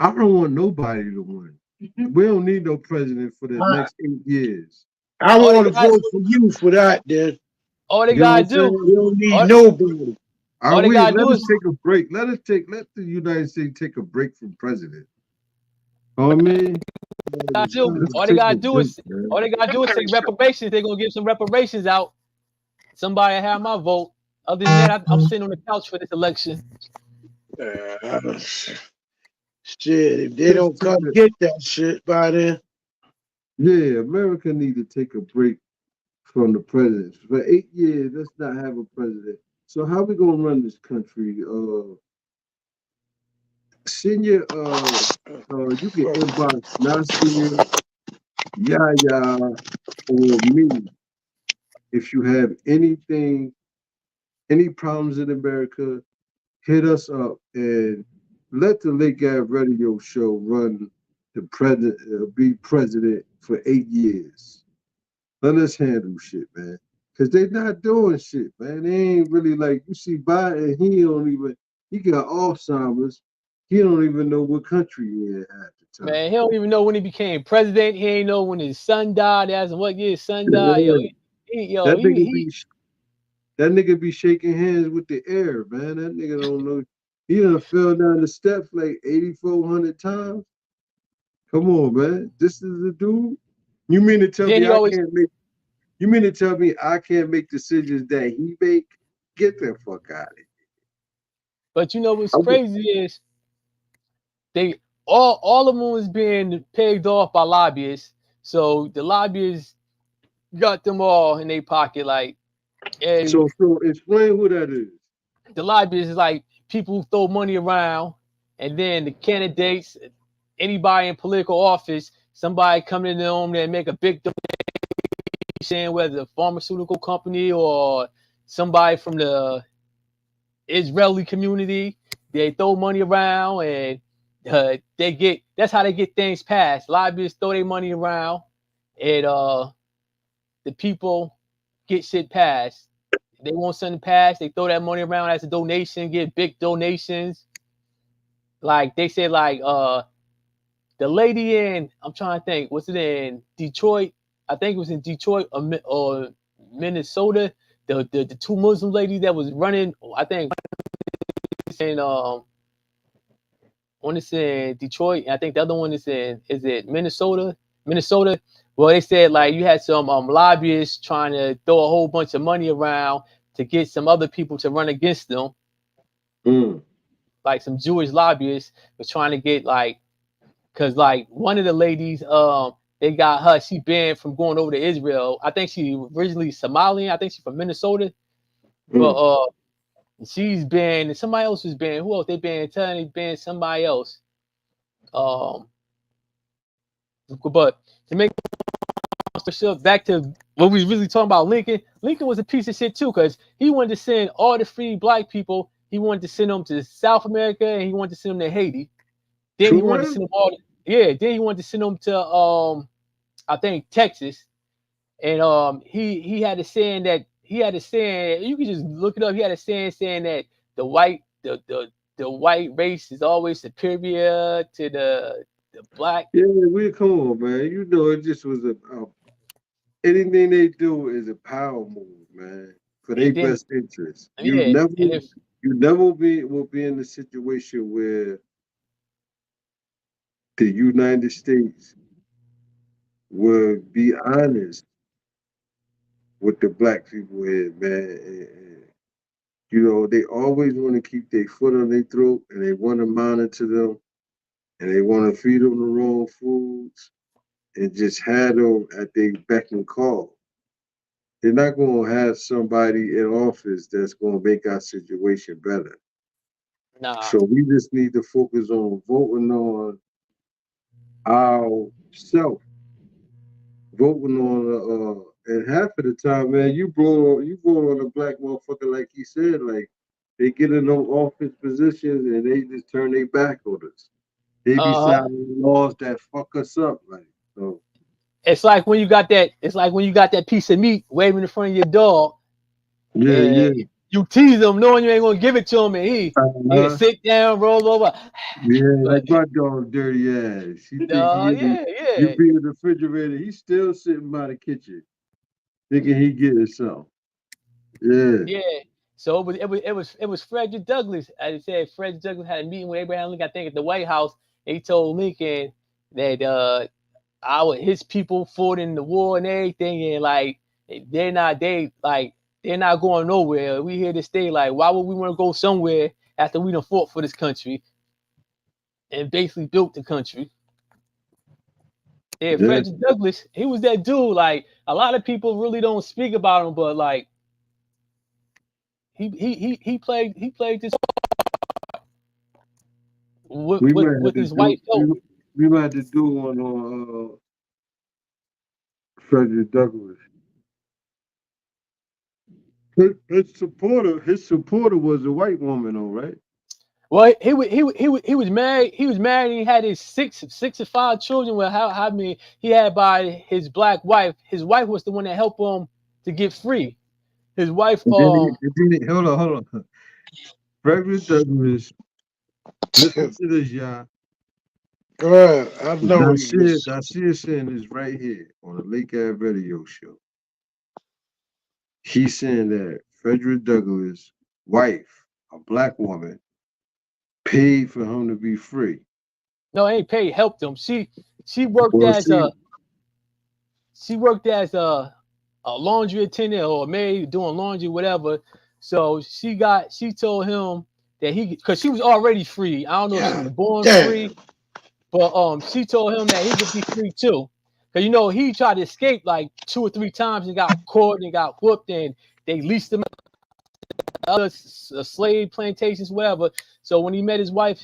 I don't want nobody to win. We don't need no president for the next 8 years. I want to vote for you for that, then. all they gotta do. We don't need nobody. All they gotta do Let us is take a break. Let the United States take a break from president. I mean, all they gotta do is take reparations. They're gonna give some reparations out. Somebody have my vote. Other than that, I'm sitting on the couch for this election. Shit, if they don't come get that shit by then. yeah, America need to take a break from the president. For 8 years, let's not have a president. So how we gonna run this country? Senior, you can inbox Nasir, Yaya, or me if you have anything, any problems in America. Hit us up and let the Late Guy Radio Show run the president, be president for 8 years. Let us handle shit, man. Cause they not doing shit, man. They ain't really like you see Biden. He got Alzheimer's. He don't even know what country he in at the time. Man, he don't even know when he became president. He ain't know when his son died. As what year his son died. That nigga be shaking hands with the air, man. That nigga don't know. He done fell down the steps like 8,400 times. Come on, man. This is the dude. You mean to tell me I can't make? You mean to tell me I can't make decisions that he make? Get the fuck out of here. But you know what's crazy is all of them was being paid off by lobbyists. So the lobbyists got them all in their pocket, like, and So explain who that is. the lobbyists is like people who throw money around, and then the candidates, anybody in political office, somebody coming in them and make a big donation, whether a pharmaceutical company or somebody from the Israeli community, they throw money around and that's how they get things passed. Lobbyists throw their money around and the people get shit passed. They want something passed, they throw that money around as a donation, get big donations. Like they said, like the lady in, I'm trying to think, was it in Detroit? I think it was in Detroit or Minnesota. The two Muslim ladies that was running, I think, in one is in Detroit, and I think the other one is it Minnesota? Minnesota. Well, they said like you had some lobbyists trying to throw a whole bunch of money around to get some other people to run against them. Like some Jewish lobbyists was trying to get like, cause like one of the ladies, they got her, she banned from going over to Israel. I think she originally Somalian. I think she's from Minnesota, but she's banned. And somebody else was banned. Who else they banned? They banned somebody else. But to make back to what we really talking about, Lincoln was a piece of shit too, because he wanted to send all the free black people. He wanted to send them to South America, and he wanted to send them to Haiti. Then he wanted to send them all. Then he wanted to send them to I think Texas, and he had a saying that you can just look it up. He had a saying that the white race is always superior to the black. Yeah, come on, man. You know, it just was anything they do is a power move, man, for their best interest. You never will be in the situation where the United States would be honest with the black people here, man. And, you know, they always want to keep their foot on their throat, and they want to monitor them, and they want to feed them the wrong foods, and just have them at their beck and call. They're not going to have somebody in office that's going to make our situation better. Nah. So we just need to focus on voting on ourselves. Voting on and half of the time, man, you vote on a black motherfucker, like he said, like they get in those office positions and they just turn their back on us. They be signing laws that fuck us up, like so. It's like when you got that piece of meat waving in front of your dog. Yeah. You tease them knowing you ain't gonna give it to him, and he sit down, roll over. Yeah, like my dog dirty ass. You be in the refrigerator, he's still sitting by the kitchen, thinking he getting something. Yeah. Yeah. So it was Frederick Douglass. As I said, Frederick Douglass had a meeting with Abraham Lincoln, I think, at the White House. He told Lincoln that his people fought in the war and everything, and like they're not going nowhere. We here to stay. Like, why would we want to go somewhere after we done fought for this country and basically built the country? Yeah, Frederick Douglass, he was that dude. Like, a lot of people really don't speak about him, but like he played this with his white folk. We might have to do one on Frederick Douglass. His supporter was a white woman, though, right? Well, he was married. He was married. And he had his six or five children. Well, how many he had by his black wife? His wife was the one that helped him to get free. His wife. Hold on. Frederick Douglass. Listen to this, y'all. Go ahead. I know. I see it saying this right here on the Lake Ave Radio Show. He's saying that Frederick Douglass' wife, a black woman, paid for him to be free. No, ain't paid. Helped him. She worked as a laundry attendant or maid doing laundry, whatever. So she told him that because she was already free. I don't know if she was born free. But she told him that he could be free too. Cause you know he tried to escape like 2 or 3 times and got caught and got whooped, and they leased him other slave plantations, whatever. So when he met his wife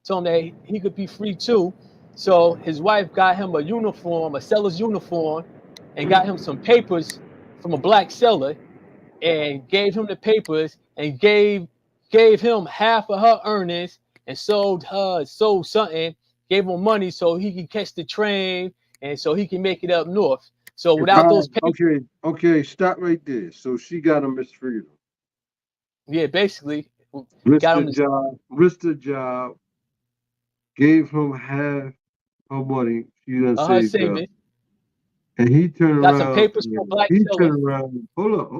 told him that he could be free too. So his wife got him a uniform, a seller's uniform, and got him some papers from a black seller, and gave him the papers and gave him half of her earnings and sold something, gave him money so he could catch the train and so he can make it up north. So without those papers, Okay, stop right there. So she got him his freedom. yeah, basically Risked got the him. job, gave him half her money. She done Her saved up. savings. And he turned Got around. some papers from a black seller. Turned around. Hold up,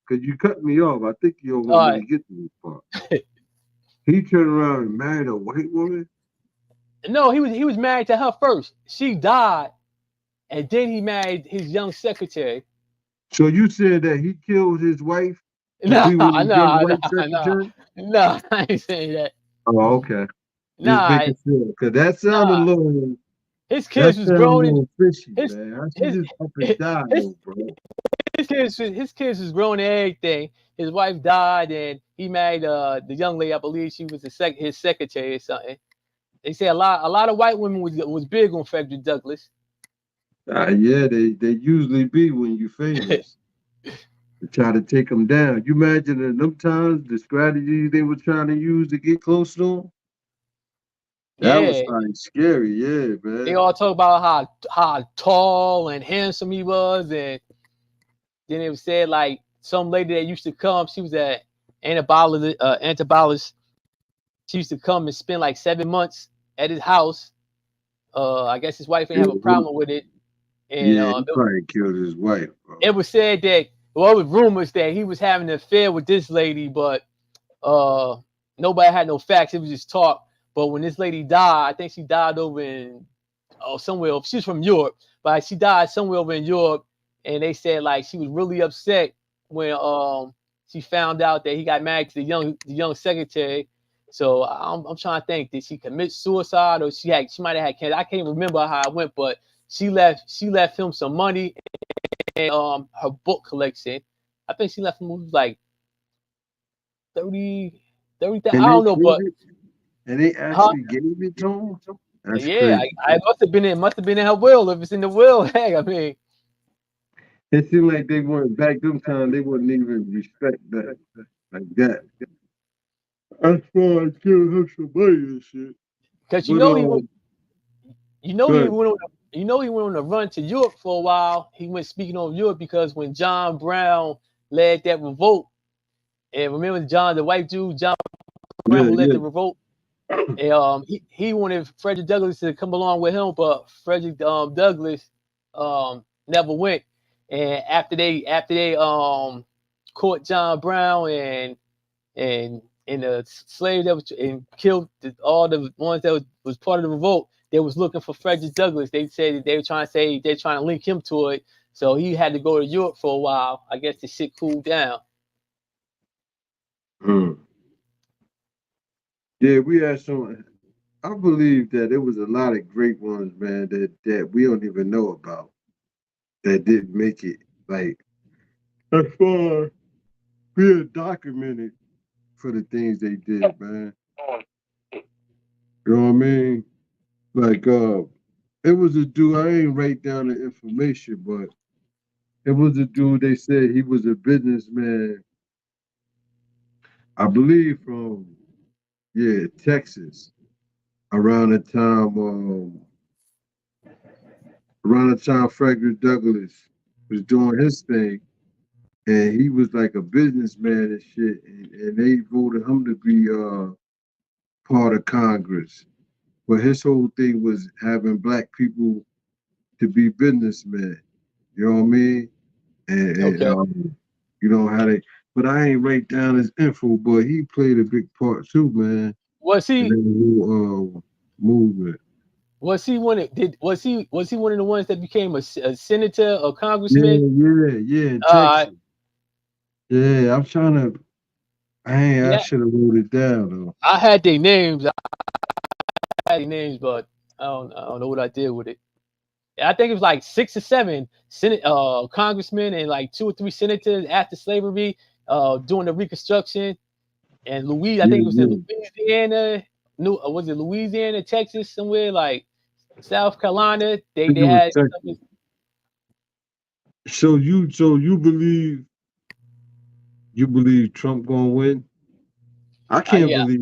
because you cut me off. I think you don't All want me right. to get to this part. He turned around and married a white woman. No, he was married to her first. She died, and then he married his young secretary. So you said that he killed his wife? Nah, He was his young white nah, secretary? nah, I ain't saying that. Oh, okay. Nah, Just making sure, because that sounded a little. his kids was grown. And fishy, his- man. I should just up and die, bro. his kids was grown and everything. His wife died, and he married the young lady. I believe she was his secretary or something. They say a lot of white women was big on Frederick Douglass. Yeah, they usually be when you famous. To try to take them down. You imagine in them times the strategies they were trying to use to get close to them? That was like scary, yeah, man. They all talk about how tall and handsome he was, and then it was said like some lady that used to come, she was at Antibalas. She used to come and spend like 7 months at his house. I guess his wife didn't have a problem with it. And he probably killed his wife, bro. It was said that, well, it was rumors that he was having an affair with this lady, but nobody had no facts. It was just talk. But when this lady died, I think she died over in somewhere. She's from Europe, but she died somewhere over in Europe. And they said like she was really upset when she found out that he got married to the young secretary. So I'm trying to think, did she commit suicide or she might have had cancer? I can't remember how it went, but she left him some money and her book collection. I think she left him like 30,000. I don't know, but and they actually gave it to him. That's crazy. I must have been in her will. If it's in the will, hey, I mean, it seemed like they weren't back them time. They wouldn't even respect that like that. That's why I killed her some money and shit. Because he went on a run to Europe for a while. He went speaking on Europe because when John Brown led that revolt, and remember the white dude, John Brown led the revolt, and he wanted Frederick Douglass to come along with him, but Frederick Douglass never went. And after they caught John Brown and the slaves that was and killed all the ones that was part of the revolt, they was looking for Frederick Douglass. They said that they were trying to link him to it. So he had to go to Europe for a while. I guess the shit cooled down. Yeah, we had some. I believe that there was a lot of great ones, man, that we don't even know about that didn't make it. Like, as far being documented for the things they did, man. You know what I mean? Like, it was a dude, I ain't write down the information, but it was a dude, they said he was a businessman, I believe from, Texas, around the time Frederick Douglass was doing his thing, and he was like a businessman and shit, and they voted him to be part of Congress. But his whole thing was having black people to be businessmen. You know what I mean? And you know how they. But I ain't write down his info, but he played a big part too, man. Was he? Movement. Was he one of the ones that became a senator or congressman? Yeah. Texas. Yeah, I'm trying to. I should have wrote it down though. I had their names. But I don't know what I did with it. I think it was like 6 or 7 Senate congressmen and like 2 or 3 senators after slavery doing the Reconstruction. And I think it was in Louisiana, was it Louisiana, Texas, somewhere like South Carolina. They think it was had Texas. So you believe Trump gonna win? I can't yeah. believe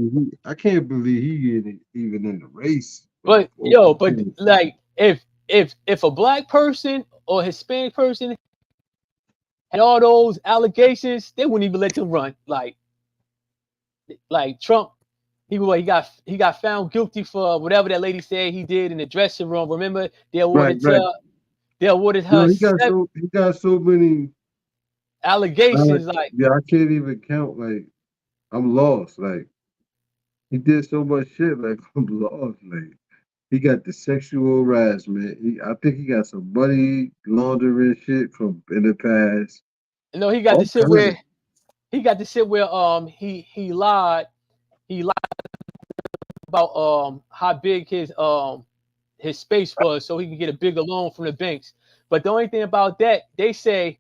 he even in the race. But like if a black person or Hispanic person had all those allegations, they wouldn't even let him run. Like Trump, he got found guilty for whatever that lady said he did in the dressing room. Remember, they awarded her He 7 got so many allegations. Like, yeah, I can't even count. Like, I'm lost. Like, he did so much shit. Like, I'm lost. Like, he got the sexual harassment. I think he got some money laundering shit from in the past. you know, he got All the shit kinds of- where he lied about how big his space was so he could get a bigger loan from the banks. But the only thing about that, they say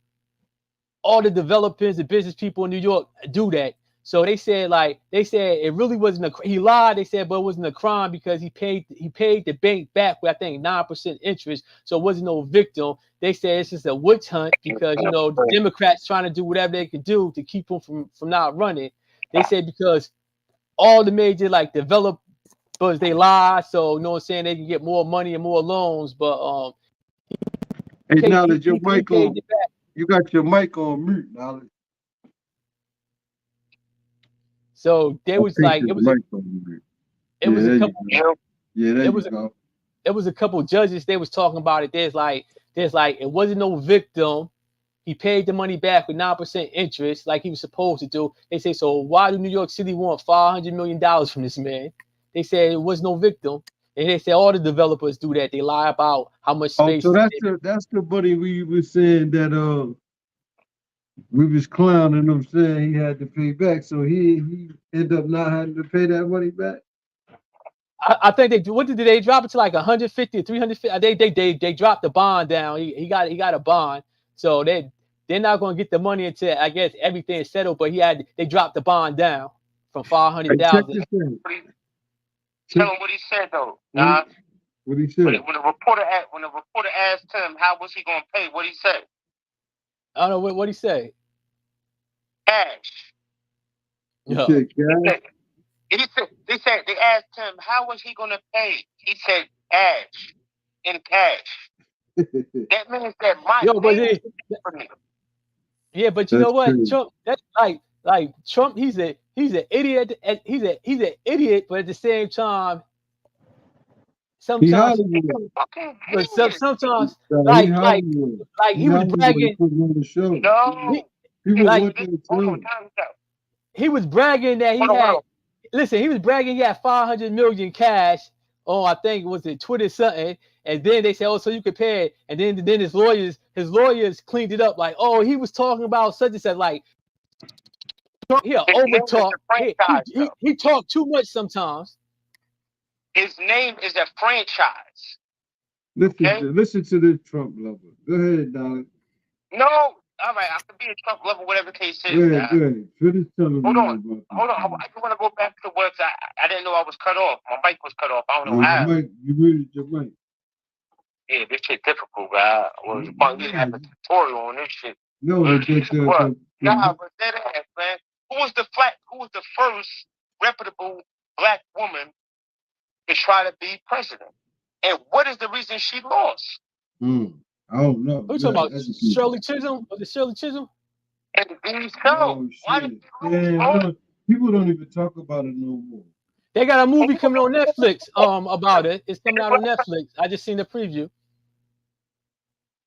all the developers and business people in New York do that. So they said it really wasn't he lied. They said, but it wasn't a crime because he paid the bank back with I think 9% interest. So it wasn't no victim. They said it's just a witch hunt because the Democrats trying to do whatever they could do to keep him from not running. They said because all the major like developers they lie, so you know what I'm saying, they can get more money and more loans. But Hey, now that your he mic paid on, it back. you got your mic on mute, now. So there was like it was a couple Yeah, there it you was go. it was a couple judges they was talking about it. There's like it wasn't no victim. He paid the money back with 9% interest like he was supposed to do. They say, so why do New York City want $500 million from this man? They said it was no victim. And they say all the developers do that. They lie about how much space. So that's the buddy we was saying that we was clowning him saying he had to pay back. So he ended up not having to pay that money back. I think they drop it to like 150, 350? They dropped the bond down. He got a bond. So they're not going to get the money until I guess everything is settled. But they dropped the bond down from 500,000. Tell him what he said though. What he said? When the reporter asked him how was he gonna pay, what he said? I don't know what he say. Cash. Yeah. They asked him how was he gonna pay. He said cash. In cash. That means that yeah, but you know what? Trump, that's like Trump, he's an idiot. He's an idiot, but at the same time, sometimes he was bragging. He was bragging that he had. Listen, he was bragging he had 500 million cash. Oh, I think it was in Twitter something. And then they said, oh, so you could pay it. And then his lawyers cleaned it up like, oh, he was talking about such and such. Like, over talk. He talked too much sometimes. His name is a franchise. Listen to this Trump lover. Go ahead, Dolly. No, all right, I could be a Trump lover, whatever the case is. Go ahead. Hold on. I just want to go back to words. I didn't know I was cut off. My mic was cut off. I don't know how. You muted your mic. Yeah, this shit difficult, guy. Well, you probably have a tutorial on this shit. No, but that ass, man. Who was the first reputable black woman to try to be president? And what is the reason she lost? I don't know. Who you talking about? Shirley Chisholm? Was it Shirley Chisholm? People don't even talk about it no more. They got a movie coming on Netflix about it. It's coming out on Netflix. I just seen the preview.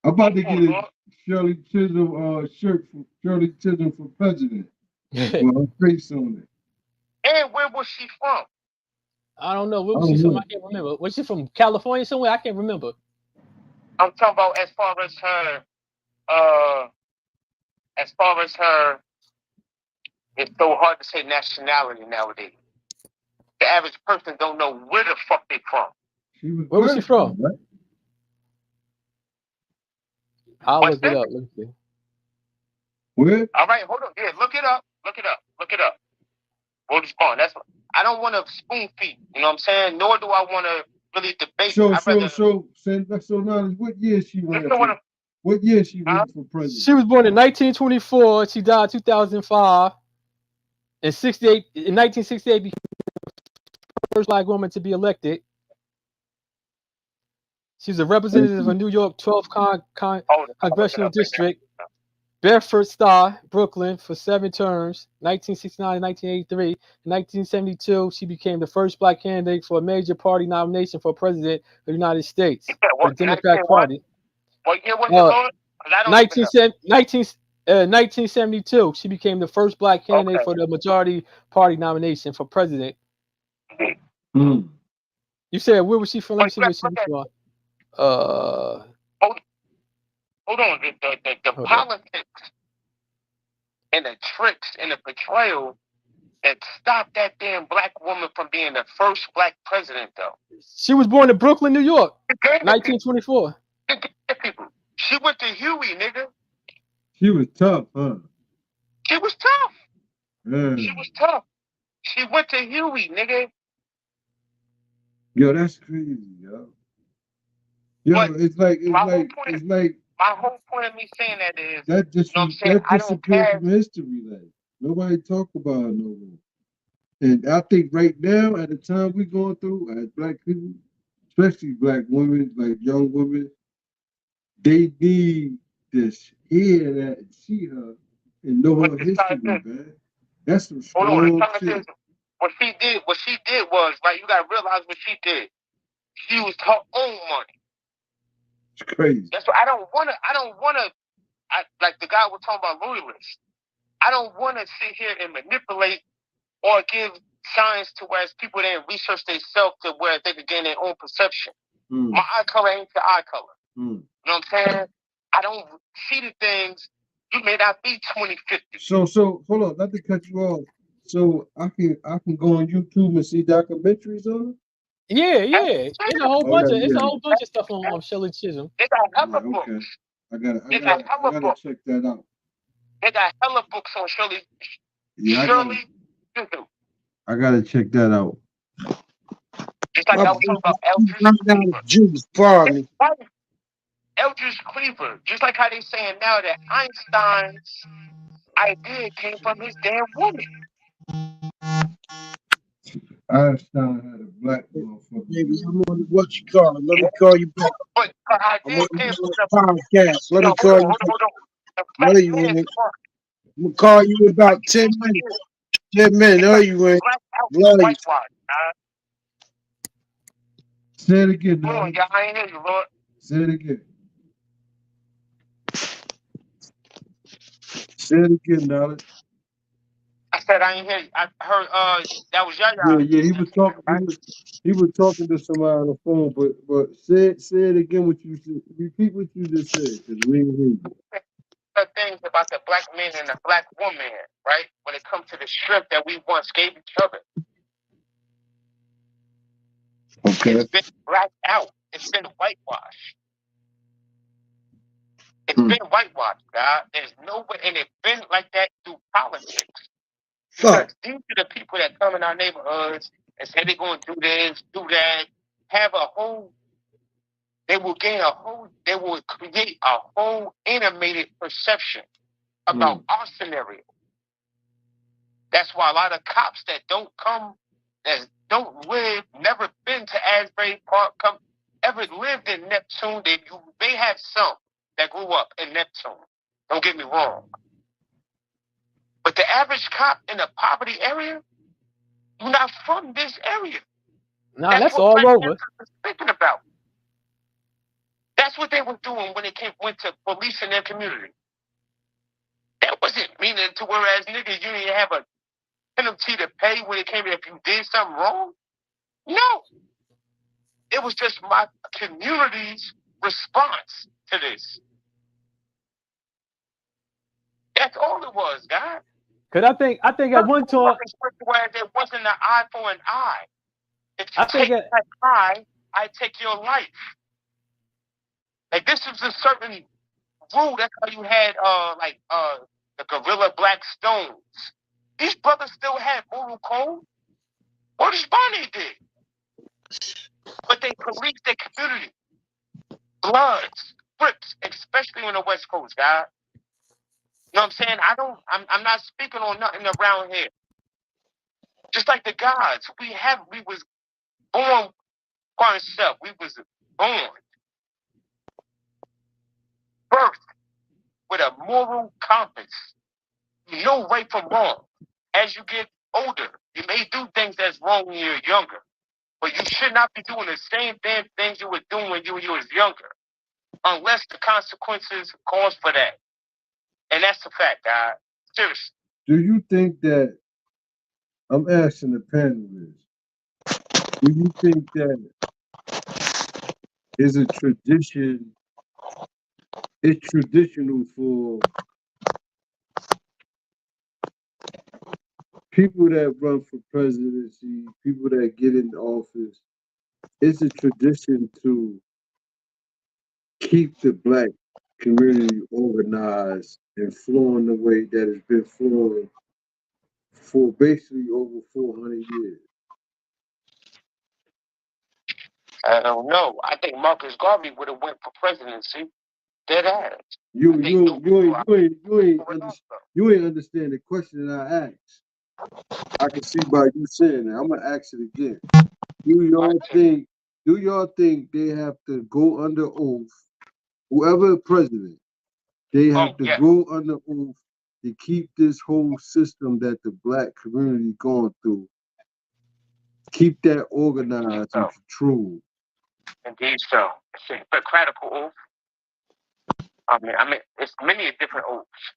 I'm about to get a Shirley Chisholm shirt for Shirley Chisholm for president. With her face on it. And where was she from? I don't know. Where was she from? I can't remember. Was she from California somewhere? I can't remember. I'm talking about as far as her, it's so hard to say nationality nowadays. The average person don't know where the fuck they from. She was Where was she black, from? right? I'll What's look it that? up. Let me see. Where? All right, hold on. Yeah, look it up. Look it up. Look it up. We'll respond. That's what, I don't want to spoon feed. You know what I'm saying? Nor do I want to really debate. So I'd rather. knowledge. What year she ran? You know what I'm- What year she Huh? ran for president? She was born in 1924. She died 2005. In 1968, became the first black woman to be elected. She was a representative of New York 12th Hold it. I'm looking Congressional up right now. District, Bedford Star, Brooklyn, for 7 terms, 1969 to 1983. In 1972, she became the first black candidate for a major party nomination for president of the United States, Yeah, for the what? Democratic Party. What year was it, Uh, Lord? 'Cause I don't even know. 1972, she became the first black candidate Okay. for the majority party nomination for president. Hmm. You said, where was she from? Let me But see you where gotta she look at. was from. Hold on. The Hold on. politics and the tricks and the betrayal that stopped that damn black woman from being the first black president, though. She was born in Brooklyn, New York, The game 1924. people. She went to Huey, nigga. She was tough, huh? She was tough. Yeah. She was tough. She went to Huey, nigga. Yo, that's crazy, yo. Yo, But it's like my whole point, it's like my whole point of me saying that is, that just you know what I'm saying? that I don't disappeared care. from history. Like nobody talk about it no more. And I think right now, at the time we're going through, as black people, especially black women, like young women, they need to hear that and see her and know her But the history, time is, man. That's some hold on. The strong time shit. is, what she did was, right, you gotta realize what she did. She used her own money. It's crazy. That's what I don't wanna, like the guy was talking about loyalists. I don't wanna sit here and manipulate or give signs to where people didn't research themselves to where they could gain their own perception. Mm. My eye color ain't your eye color. Mm. You know what I'm saying? I don't see the things. You may not be 2050. So hold on, not to cut you off. So I can go on YouTube and see documentaries on it? Yeah. It's a whole bunch of stuff on Shirley Chisholm. They got Yeah, hella books. okay. I gotta check that out. They got hella books on Shirley. Yeah, Shirley Chisholm. I gotta check that out. Just like I was talking about Eldridge Juice, pardon me. Cleaver. Eldridge Cleaver. Just like how they saying now that Einstein's idea came from his damn woman. Einstein had a black motherfucker. Baby, I'm on what you call it. Let me call you back. But her I'm idea on came from the the podcast. Let me call you back. hold on. The No, black you man ain't. first. I'm gonna call you in about 10 minutes. 10 minutes. No, you ain't. Black out Love you. whitewash. Say it again, Hold on, Nolly. y'all. I ain't hear you, Lord. Say it again. Say it again, Nolly. I said I ain't hear you. I heard that was Yaya. Yeah. He was talking to somebody on the phone, but say it again. What you said. Repeat what you just said, because we didn't hear you. Things about the black man and the black woman, right? When it comes to the strength that we once gave each other. Okay. It's been blacked out. It's been whitewashed. It's been whitewashed, God. There's no way, and it's been like that through politics. Fuck. Because these are the people that come in our neighborhoods and say they're going to do this, do that, they will create a whole animated perception about our scenario. That's why a lot of cops that never been to Asbury Park, ever lived in Neptune. They have some that grew up in Neptune. Don't get me wrong. But the average cop in a poverty area, you're not from this area. Nah, that's all over. Was thinking about. That's what they were doing when it went to policing their community. That wasn't meaning to whereas niggas you didn't have a penalty to pay when it came to if you did something wrong. No. It was just my community's response to this. That's all it was, God. Cause I think at one time Whereas it wasn't an eye for an eye. If you I think take that eye I take your life. Like this is a certain rule. That's how you had the Gorilla Black Stones. These brothers still had moral code. What does Bonnie did? But they policed their community. Bloods, Crips, especially on the West Coast, guys. You know what I'm saying? I'm not speaking on nothing around here. Just like the gods, we was born for ourselves. We was born, birthed with a moral compass. You know right from wrong. As you get older, you may do things that's wrong when you're younger, but you should not be doing the same damn things you were doing when you was younger, unless the consequences calls for that. And that's the fact, guys. Seriously. Do you think that, I'm asking the panelists, do you think that is a tradition, it's traditional for people that run for presidency, people that get in office, it's a tradition to keep the Black community organized and flowing the way that it's been flowing for basically over 400 years? I don't know. I think Marcus Garvey would have went for presidency. Dead ass. You ain't understand the question that I asked. I can see by you saying that. I'm gonna ask it again. Do y'all think they have to go under oath? Whoever president, they have to go under oath to keep this whole system that the Black community going through, keep that organized and controlled. Indeed so. It's a Hippocratical oath. I mean, it's many different oaths.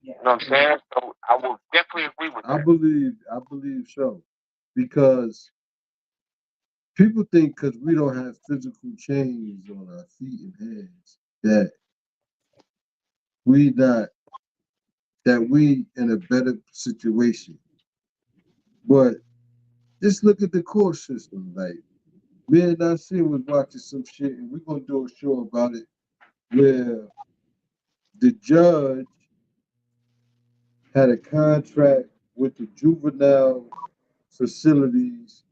You know what I'm saying? So I will definitely agree with that. I believe so. Because people think because we don't have physical chains on our feet and hands that we in a better situation. But just look at the court system. Like, me and Nassim was watching some shit, and we're gonna do a show about it, where the judge had a contract with the juvenile facilities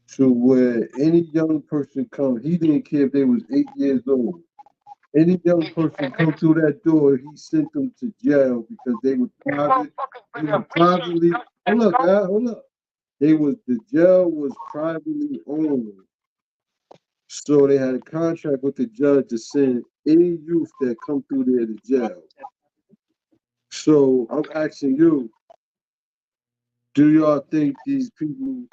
to where any young person come, he didn't care if they was 8 years old. Any young person come through that door, he sent them to jail because they were privately. Hold up. The jail was privately owned. So they had a contract with the judge to send any youth that come through there to jail. So I'm asking you, do y'all think these people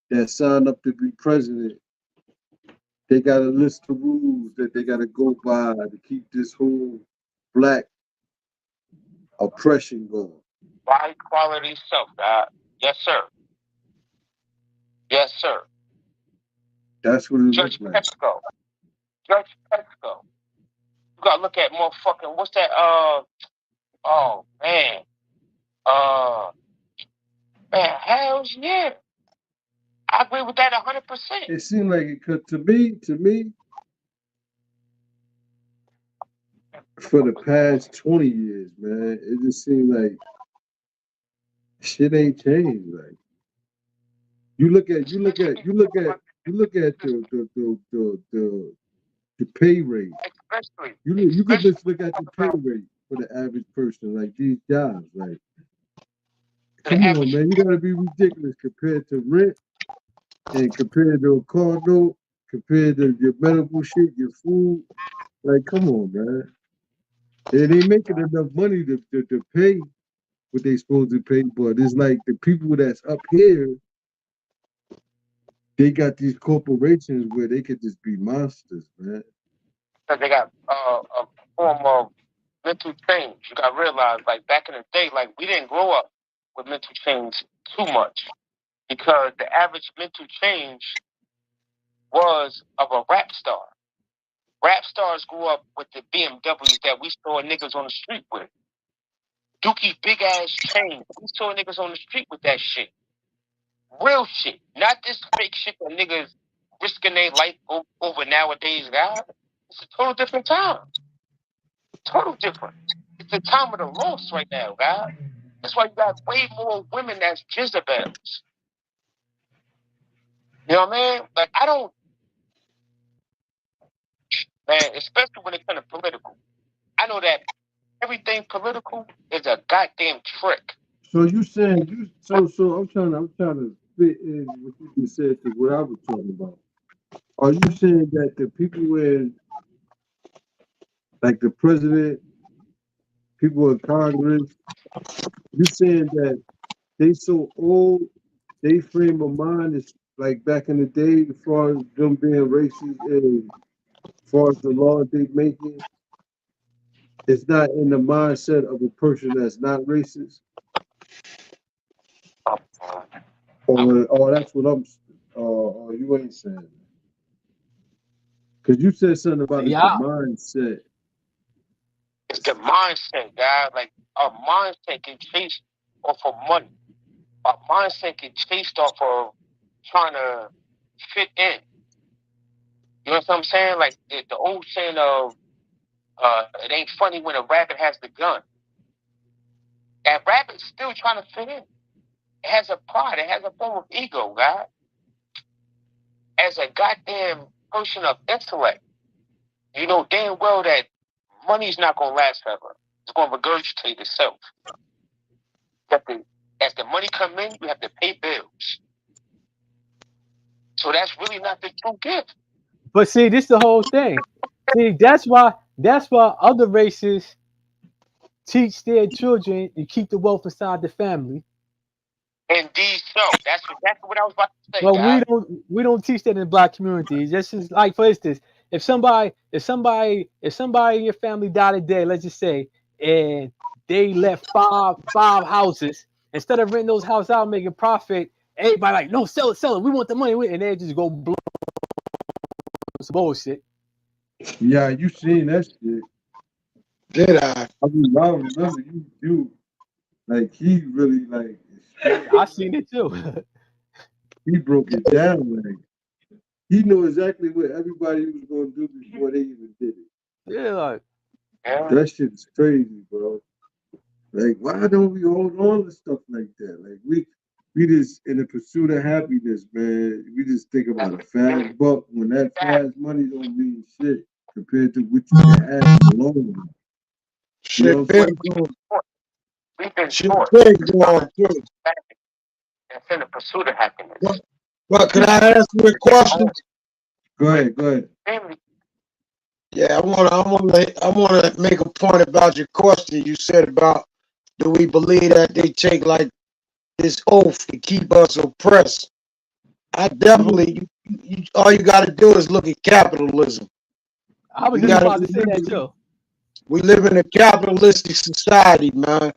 that signed up to be president, they got a list of rules that they got to go by to keep this whole Black oppression going? High quality self, God. Yes, sir. Yes, sir. That's what it Judge looks like. Pesco. Judge Pesco. You gotta look at motherfucking, what's that? Oh, man. Man, hells yeah. I agree with that 100%. It seemed like it could, to me, for the past 20 years, man, it just seemed like shit ain't changed. Like, you look at the pay rate. Especially. You could just look at the pay rate for the average person, like these jobs. Like, come on, man, you gotta be ridiculous compared to rent and compared to a car note, compared to your medical shit, your food. Like, come on, man. And they making enough money to pay what they supposed to pay, but it's like the people that's up here, they got these corporations where they could just be monsters, man. Because they got a form of mental change. You got to realize, like back in the day, like we didn't grow up with mental change too much because the average mental change was of a rap star. Rap stars grew up with the BMWs that we saw niggas on the street with. Dookie big ass chain. We saw niggas on the street with that shit. Real shit. Not this fake shit that niggas risking their life over nowadays, God. It's a total different time. Total different. It's the time of the lost right now, God. That's why you got way more women that's Jezebels. You know what I mean? Like, I don't, man, especially when it comes to political. I know that everything political is a goddamn trick. So you saying you so I'm trying to fit in what you just said to what I was talking about. Are you saying that the people in like the president, people in Congress, you saying that they so old, they frame of mind is like back in the day, as far as them being racist and as far as the laws they making, it's not in the mindset of a person that's not racist? Or that's what I'm or you ain't saying. Because you said something about it's the mindset. It's the mindset, guys. Like, our mindset can chase off of money. Our mindset can chase off of trying to fit in. You know what I'm saying? Like, the old saying of, it ain't funny when a rabbit has the gun. That rabbit's still trying to fit in. It has a pride. It has a form of ego, God. As a goddamn person of intellect, you know damn well that money's not going to last forever. It's going to regurgitate itself. As the money come in, you have to pay bills. So that's really not the true gift. But see, this is the whole thing. See, that's why other races teach their children to keep the wealth inside the family. Indeed, so that's exactly what I was about to say. Well, guys. we don't teach that in Black communities. This is like, for instance, if somebody in your family died today, let's just say, and they left five houses, instead of renting those houses out, making profit, everybody like, no, sell it. We want the money, and they just go blow some bullshit. Yeah, you seen that shit. Did I? I remember you like he really like I seen it too. he broke it down like he knew exactly what everybody was gonna do before they even did it. Yeah, like that shit is crazy, bro. Like, why don't we hold on to stuff like that? Like we just in the pursuit of happiness, man. We just think about a fast buck when that fast money don't mean shit compared to what you can have in the long run. Shit been going. Shit been going too. That's in the pursuit of happiness. But can I ask you a question? Go ahead. Yeah, I wanna make a point about your question. You said about, do we believe that they take like this oath to keep us oppressed? I definitely. All you got to do is look at capitalism. I was just about to say that too. We live in a capitalistic society, man.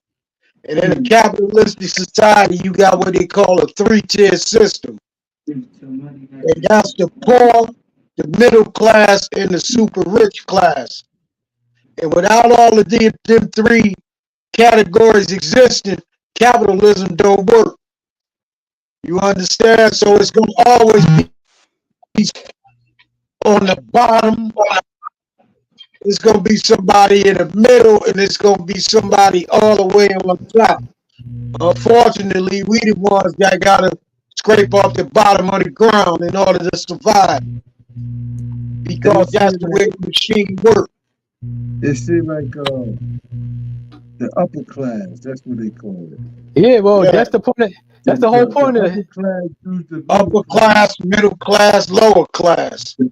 And in a capitalistic society, you got what they call a 3-tier system. And that's the poor, the middle class, and the super rich class. And without all of them 3 categories existing, capitalism don't work. You understand? So it's going to always be on the bottom. It's going to be somebody in the middle, and it's going to be somebody all the way on top. Unfortunately, we the ones that got to scrape off the bottom of the ground in order to survive. Because that's the way the machine works. It seems like the upper class, that's what they call it. Yeah, well, that's the point. That's the whole point of it. Upper class, middle class, lower class. The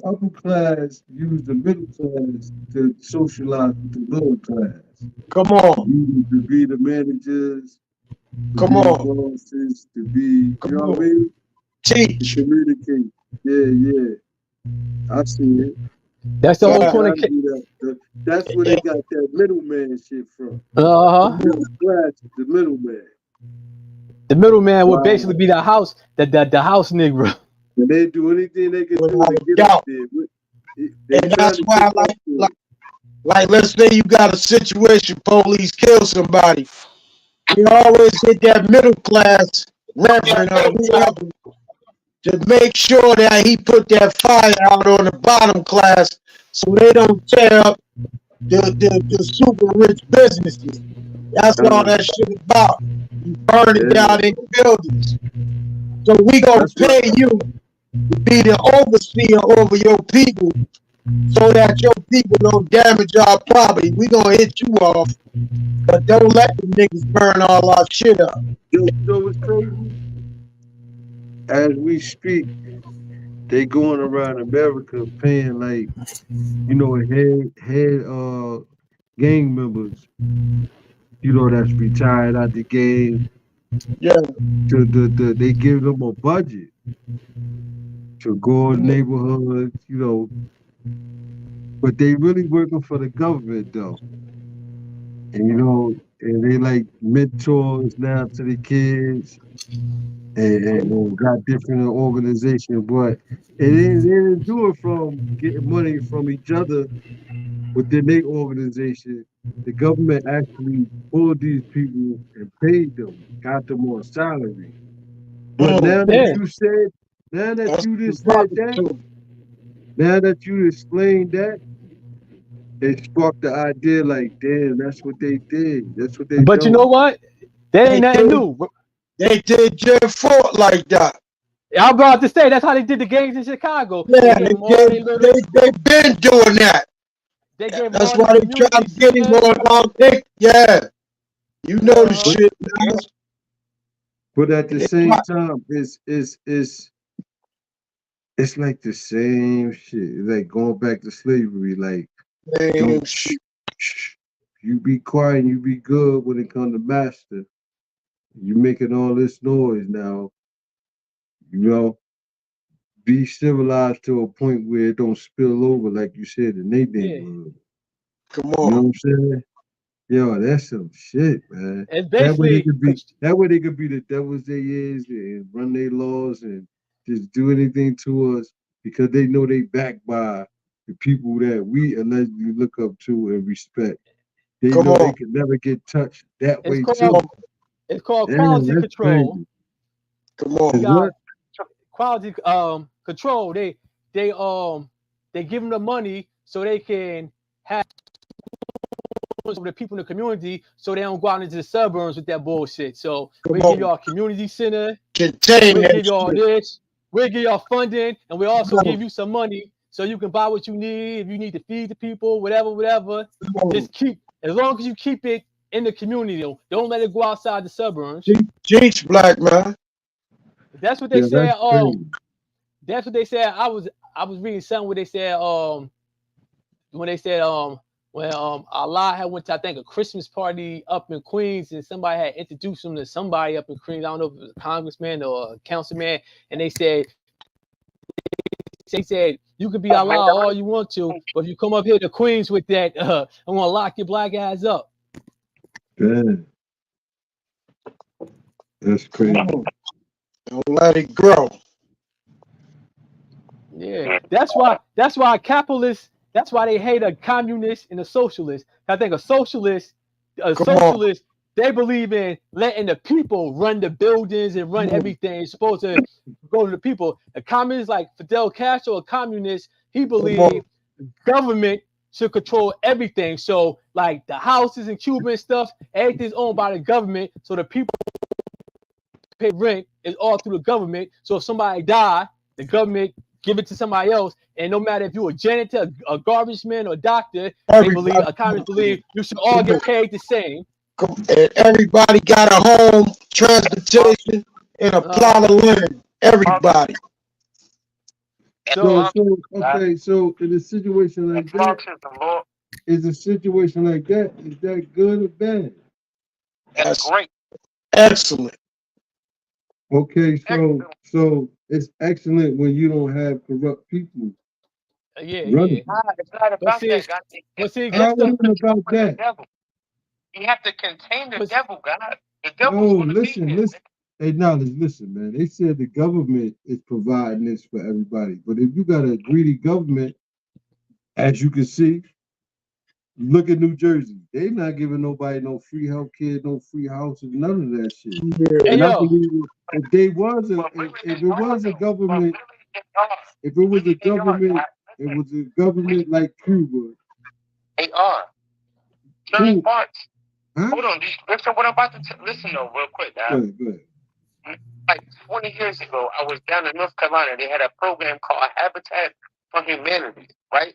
upper class use the middle class to socialize with the lower class. Come on. To be the managers. Come on. The bosses, to be, you know what I mean? Teach. To communicate. Yeah. I see it. That's the whole point of that's where they got that middleman shit from. Uh-huh. The middle class is the middleman. The middleman would basically be the house, the house Negro. And they do anything they can do to get out there. And that's why, like, let's say you got a situation, police kill somebody. You always get that middle class reverend or whoever to make sure that he put that fire out on the bottom class so they don't tear up the super rich businesses. That's all that shit about. You burning down their buildings. So we gonna pay you to be the overseer over your people so that your people don't damage our property. We gonna hit you off, but don't let the niggas burn all our shit up. You know what's crazy? As we speak, they going around America paying like, you know, head gang members, you know, that's retired out the game. Yeah. They give them a budget to go in neighborhoods, you know, but they really working for the government though. And you know, and they like mentors now to the kids and got different organizations, but they didn't do it from getting money from each other within their organization. The government actually pulled these people and paid them, got them on salary. But now that you said, now that you just said that, now that you explained that, it sparked the idea like, damn, that's what they did. That's what they But you know what? They ain't nothing new. They did Jeff Fort like that. I'm about to say that's how they did the gangs in Chicago. Yeah, they've been doing that. That's why they try to get him on thick. Yeah. You know the shit, man. But at the same time, it's like the same shit. It's like going back to slavery. Like, you be quiet, you be good when it comes to master. You making all this noise now. You know, be civilized to a point where it don't spill over, like you said, in their neighborhood. Come on. You know what I'm saying? Yo, that's some shit, man. It's basically that way they could be the devils they is and run their laws and just do anything to us because they know they backed by the people that we allegedly look up to and respect. They know they could never get touched that way too. It's called quality control. Crazy. Come on. Quality control. They give them the money so they can have the people in the community so they don't go out into the suburbs with that bullshit. So we give y'all a community center, we give y'all this, we give y'all funding, and we also give you some money so you can buy what you need. If you need to feed the people, whatever. Just keep, as long as you keep it in the community, don't let it go outside the suburbs. Jeez, black man. That's what they said. That's what they said. I was reading something where they said when they said when Allah had went to, I think, a Christmas party up in Queens, and somebody had introduced him to somebody up in Queens. I don't know if it was a congressman or a councilman, and they said you can be Allah all you want to, but if you come up here to Queens with that, I'm gonna lock your black ass up. Damn. That's crazy. Don't let it grow. Yeah, that's why capitalists. That's why they hate a communist and a socialist. I think a socialist, they believe in letting the people run the buildings and run everything. It's supposed to go to the people. A communist like Fidel Castro, a communist, he believed government should control everything. So like the houses in Cuba and stuff, everything's owned by the government. So the people pay rent is all through the government. So if somebody die, the government give it to somebody else, and no matter if you're a janitor, a garbage man, or a doctor, a communist believe you should all get paid the same. And everybody got a home, transportation, and a plot of land. Everybody. So in a situation like that, is that good or bad? That's great. Excellent. Okay, so it's excellent when you don't have corrupt people. Yeah. It's not about that, God. But see, how is it about that? You have to contain the devil, God. The devil. Listen. Hey, knowledge, listen, man. They said the government is providing this for everybody, but if you got a greedy government, as you can see, Look at New Jersey. They not giving nobody no free health care, no free houses, none of that shit. Hey, And I yo, believe if they was a if it was a government, if it was a government, it was a government like Cuba. They are. Certain Who? parts. Huh? Hold on. Listen what I'm about to listen though, real quick. Go ahead, go ahead. Like 20 years ago, I was down in North Carolina. They had a program called Habitat for Humanity, right?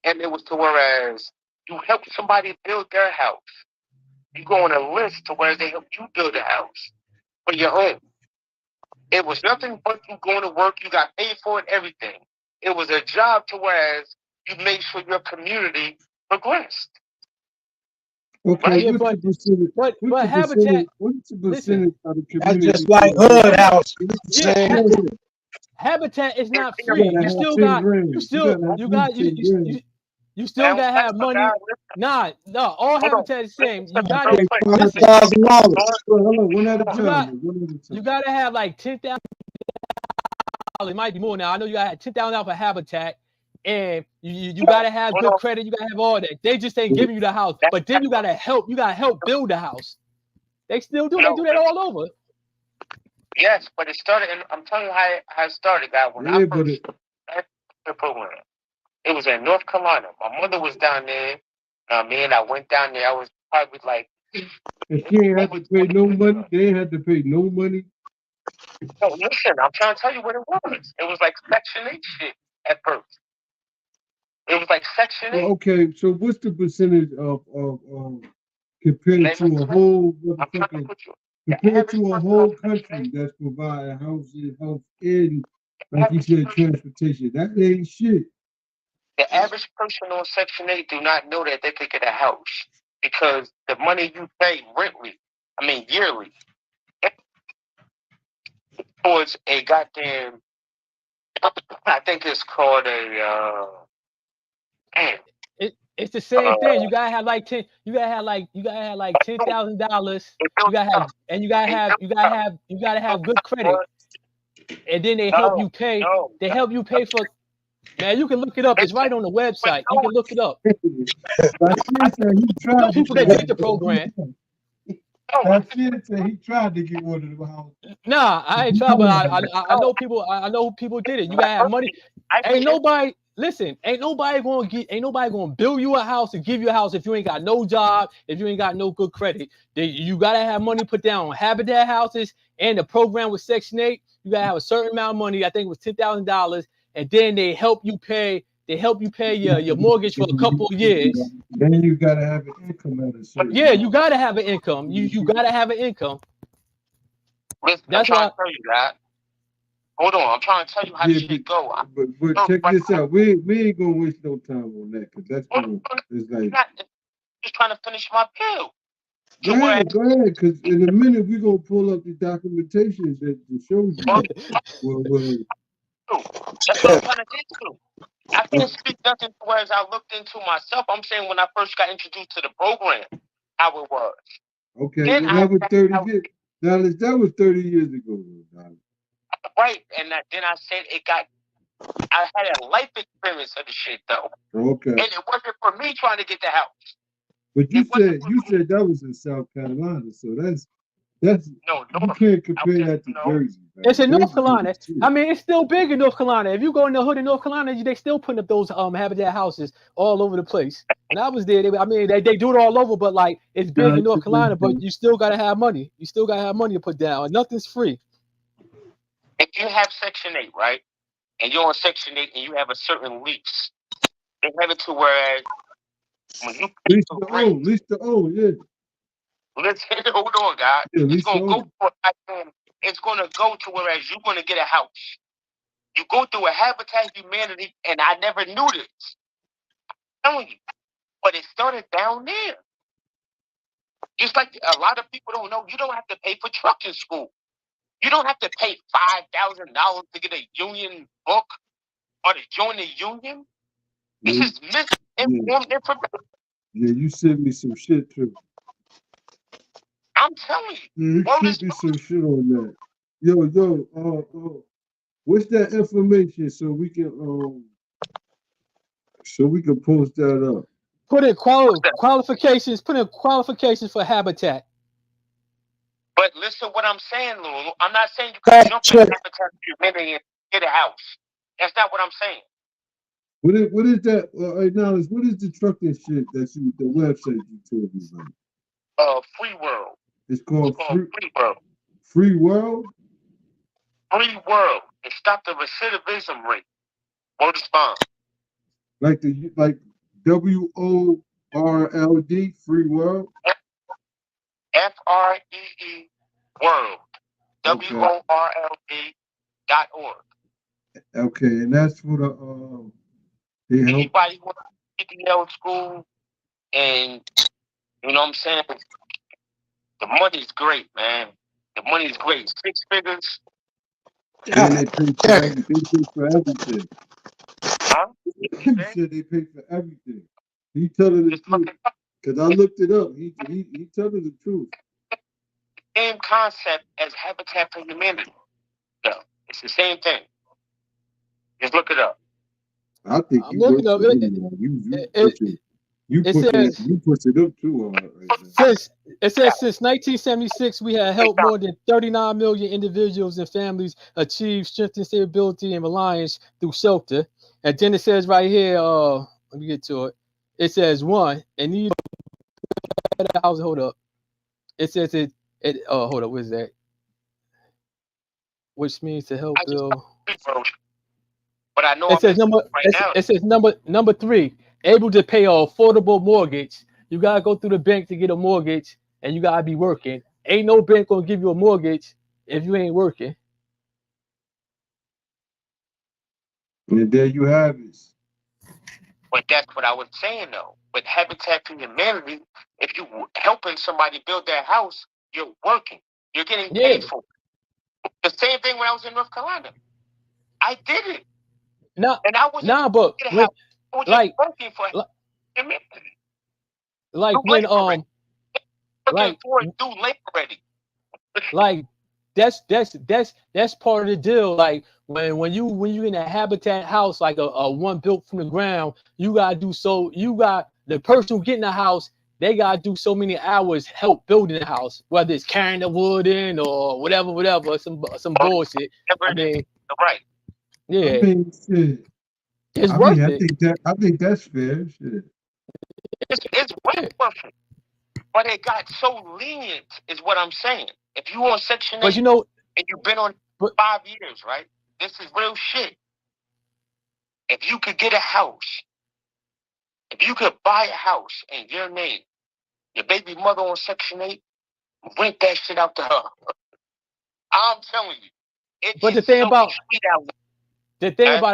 And it was to whereas you help somebody build their house. You go on a list to where they help you build a house for your own. It was nothing but you going to work. You got paid for it, everything. It was a job to whereas you made sure your community progressed. Okay, yeah, what's the percentage? but What's the Habitat. percentage? What's the percentage of the That's community? just like Hood House. You know what I'm Yeah, saying? Habitat is not You free. gotta You have still 10 got. grand. You still. gotta have You got. 10 grand. You still gotta have money. Guys, Nah. All Habitat is the same. You got Pay to listen. $5,000. Hold on, one at a You time. got- One at a time. You gotta have like $10,000. It might be more now. I know you got to have $10,000 for Habitat, and you gotta have good credit. You gotta have all that. They just ain't giving you the house, but then you gotta help. You gotta help build the house. They still do. They do that all over. yes, but it started. And I'm telling you how it started, guys. When Yeah, I but first started the program, it was in North Carolina. My mother was down there. I went down there. I was probably like. and she ain't had to pay no money. They ain't had to pay no money. No, listen, I'm trying to tell you what it was. It was like Section 8 shit at first. It was like Section 8. Well, okay, so what's the percentage of compared to a whole I'm trying to motherfucking put you. compared to a whole country that's providing housing, health, and like you said, transportation? That ain't shit. The average person on Section 8 do not know that they could get a house because the money you pay yearly, towards a goddamn, I think it's called a, It's the same thing. You gotta have like $10,000. You gotta have like $10,000. You gotta have good credit, and then they help you pay. They help you pay for. Man, you can look it up. It's right on the website. You can look it up. Bashir said he tried. Some people that did the program. Bashir said he tried to get one of the houses. Nah, I ain't trying, but I know people. I know people did it. You gotta have money. Ain't nobody gonna build you a house and give you a house if you ain't got no job, if you ain't got no good credit. You gotta have money put down on Habitat houses, and the program with Section 8. You gotta have a certain amount of money. I think it was $10,000, and then they help you pay. They help you pay your mortgage for a couple of years. Then you gotta have an income at a certain. Yeah, you gotta have an income. You gotta have an income. Listen, That's I'm trying why. to tell you that. Hold on, I'm trying to tell you how this shit go. But check this out. We ain't gonna waste no time on that because that's gonna. It's like. Just trying to finish my bill. Go ahead, because in a minute we're gonna pull up the documentation that shows you. That's what I'm trying to get to. I can't speak nothing whereas I looked into myself. I'm saying when I first got introduced to the program, how it was. Okay, then that was 30 years. That was 30 years ago. Right, and then I said I had a life experience of the shit though. Okay. And it wasn't for me trying to get the house. But you said that was in South Carolina, so that's no, you can't compare that to Jersey. Man. It's in North Carolina. I mean, it's still big in North Carolina. If you go in the hood in North Carolina, they still putting up those Habitat houses all over the place. When I was there, they do it all over, but like it's big in North Carolina, but you still gotta have money. You still gotta have money to put down. Nothing's free. If you have Section 8, right, and you're on Section 8 and you have a certain lease, they have it to where when you lease the old, yeah. Listen, hold on, guys. Yeah, it's gonna go to whereas you're gonna get a house. You go through a Habitat Humanity, and I never knew this. I'm telling you, but it started down there. Just like a lot of people don't know, you don't have to pay for trucking school. You don't have to pay $5,000 to get a union book or to join the union. This is misinformed information. Yeah, you sent me some shit too. I'm telling you. Yeah, you sent me some shit on that. Yo, what's that information so we can post that up? Put in qualifications. Put in qualifications for Habitat. But listen what I'm saying, Lulu. I'm not saying you can jump in Habitat for Humanity and get a house. That's not what I'm saying. What is that? Right now, what is the trucking shit the website you told me about? Free World. It's called Free World. Free World? Free World. And stop the recidivism rate. Word is bond. Like WORLD, Free World? FREE World. WORLD.org. Okay, and that's for the they help. Anybody who wants to PDL school, and you know what I'm saying? The money's great, man. The money's great. 6 figures. And they pay for everything. Huh? He said they pay for everything. He telling the truth. Because I looked it up. He telling the truth. Same concept as Habitat for Humanity. No, it's the same thing. Just look it up. I think you push it up too hard right now. Since 1976, we have helped more than 39 million individuals and families achieve strength and stability and reliance through shelter. And then it says right here, let me get to it. It says one, and these hold up. It says hold up, what is that? Which means to help build. But I know it says number 3, able to pay an affordable mortgage. You gotta go through the bank to get a mortgage, and you gotta be working. Ain't no bank gonna give you a mortgage if you ain't working. And there you have it. But that's what I was saying though. With Habitat for Humanity, if you helping somebody build their house, you're working. You're getting paid for it. The same thing when I was in North Carolina. I did it. No, and I was but when, like working for like that's part of the deal. Like when you in a Habitat house, like a one built from the ground, you got the person getting the house, they gotta do so many hours help building the house, whether it's carrying the wood in or whatever, some bullshit. I mean, right. Yeah. I mean, shit. It's worth it. I think that's fair. Shit. It's way worth it. But it got so lenient, is what I'm saying. If you on Section 8 and you've been on 5 years, right? This is real shit. If you could get a house, if you could buy a house in your name, your baby mother on Section 8, rent that shit out to her. I'm telling you. But the thing about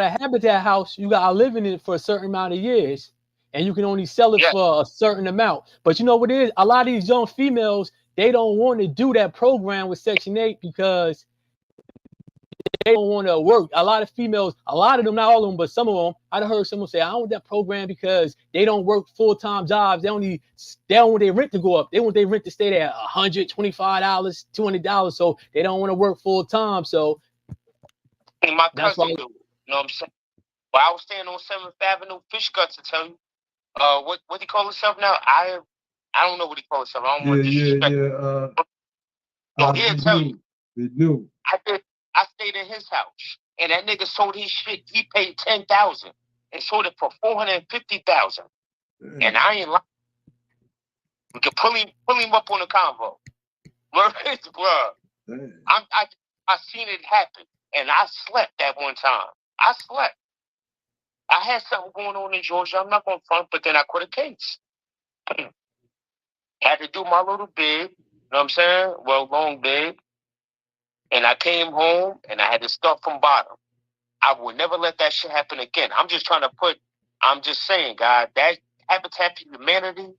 a Habitat house, you gotta live in it for a certain amount of years, and you can only sell it for a certain amount. But you know what it is? A lot of these young females, they don't want to do that program with Section 8 because they don't want to work. A lot of females, a lot of them, not all of them, but some of them, I heard someone say, I don't want that program because they don't work full-time jobs. They don't want their rent to go up. They want their rent to stay there $125, $200. So they don't want to work full-time. So my cousin do. You know what I'm saying? Well, I was staying on 7th Avenue, Fish Guts, to tell you. What do you call himself now? I don't know what he calls himself. I don't want to disrespect. He'll tell you. I stayed in his house, and that nigga sold his shit. He paid $10,000 and sold it for $450,000. And I ain't lying. We could pull him up on the convo. I seen it happen, and I slept that one time. I slept. I had something going on in Georgia. I'm not going to front, but then I quit a case. Had to do my little bid. You know what I'm saying? Well, long bid. And I came home, and I had to start from bottom. I will never let that shit happen again. I'm just saying, God, that Habitat for Humanity,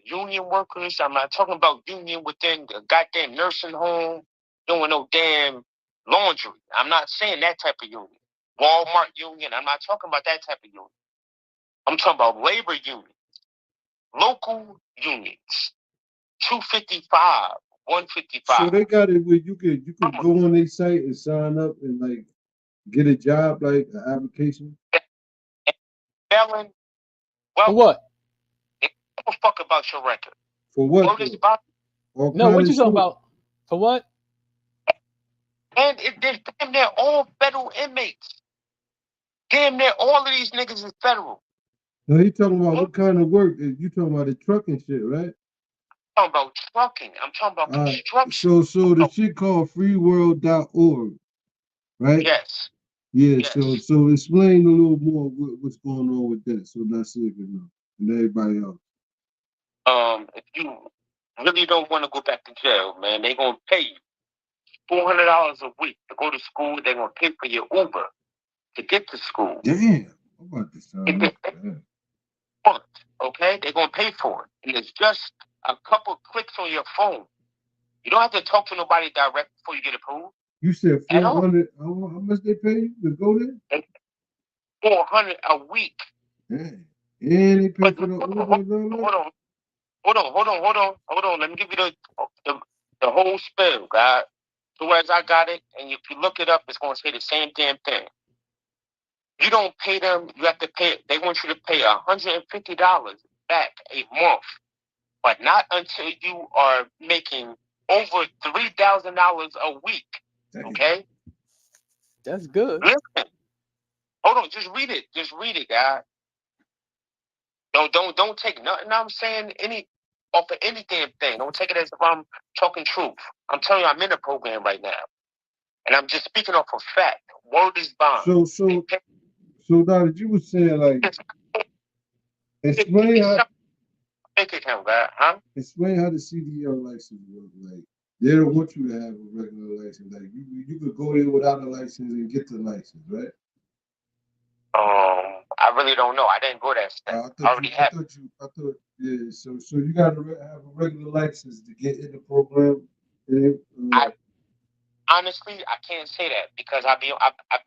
union workers, I'm not talking about union within the goddamn nursing home, doing no damn laundry. I'm not saying that type of union. Walmart union, I'm not talking about that type of union. I'm talking about labor unions, local unions, 255, 155. So they got it where you could go on their site and sign up and like get a job, like an application. Felon, what? give a fuck about your record. For what? Word is about, All No, kind what of you talking shit. about? For what? and they're damn near all federal inmates. Damn near all of these niggas is federal. No, he talking about what kind of work? You talking about the trucking shit, right? I'm talking about trucking. I'm talking about construction. So the shit called freeworld.org, right? Yes. Yeah, Yes. so explain a little more what's going on with that, so that's it, you know, and everybody else. If you really don't want to go back to jail, man, they gonna pay you $400 a week to go to school. They're gonna pay for your Uber to get to school. Damn, I'm about to sound like that. Okay, they're gonna pay for it, and it's just a couple clicks on your phone. You don't have to talk to nobody direct before you get approved. You said At all. 400. How much they pay you to go there? $400 a week. Damn. And they pay But for the Uber. Hold on. Let me give you the whole spill, God. So as I got it, and if you look it up, it's gonna say the same damn thing. You don't pay them, you have to pay. They want you to pay $150 back a month, but not until you are making over $3,000 a week. Damn. Okay? That's good. Listen. Hold on, just read it. Just read it, God. Don't take nothing I'm saying off of any damn thing. Don't take it as if I'm talking truth. I'm telling you, I'm in a program right now, and I'm just speaking off of fact. Word is bond. So now that you were saying, like, explain how the CDL license works. Like, they don't want you to have a regular license. Like, you could go there without a license and get the license, right? I really don't know. I didn't go that step. I thought, yeah. So you got to have a regular license to get in the program. Honestly, I can't say that because I've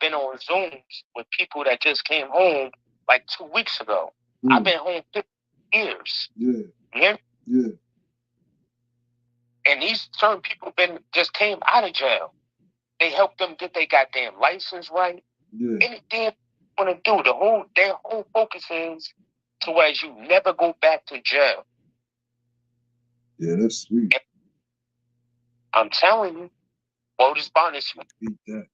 been on Zooms with people that just came home like 2 weeks ago. I've been home 50 years. Yeah. Yeah. And these certain people just came out of jail. They helped them get their goddamn license right. Yeah. Anything they want to do, their whole focus is towards you never go back to jail. Yeah, that's sweet. And I'm telling you, word is bond is sweet. Beat that.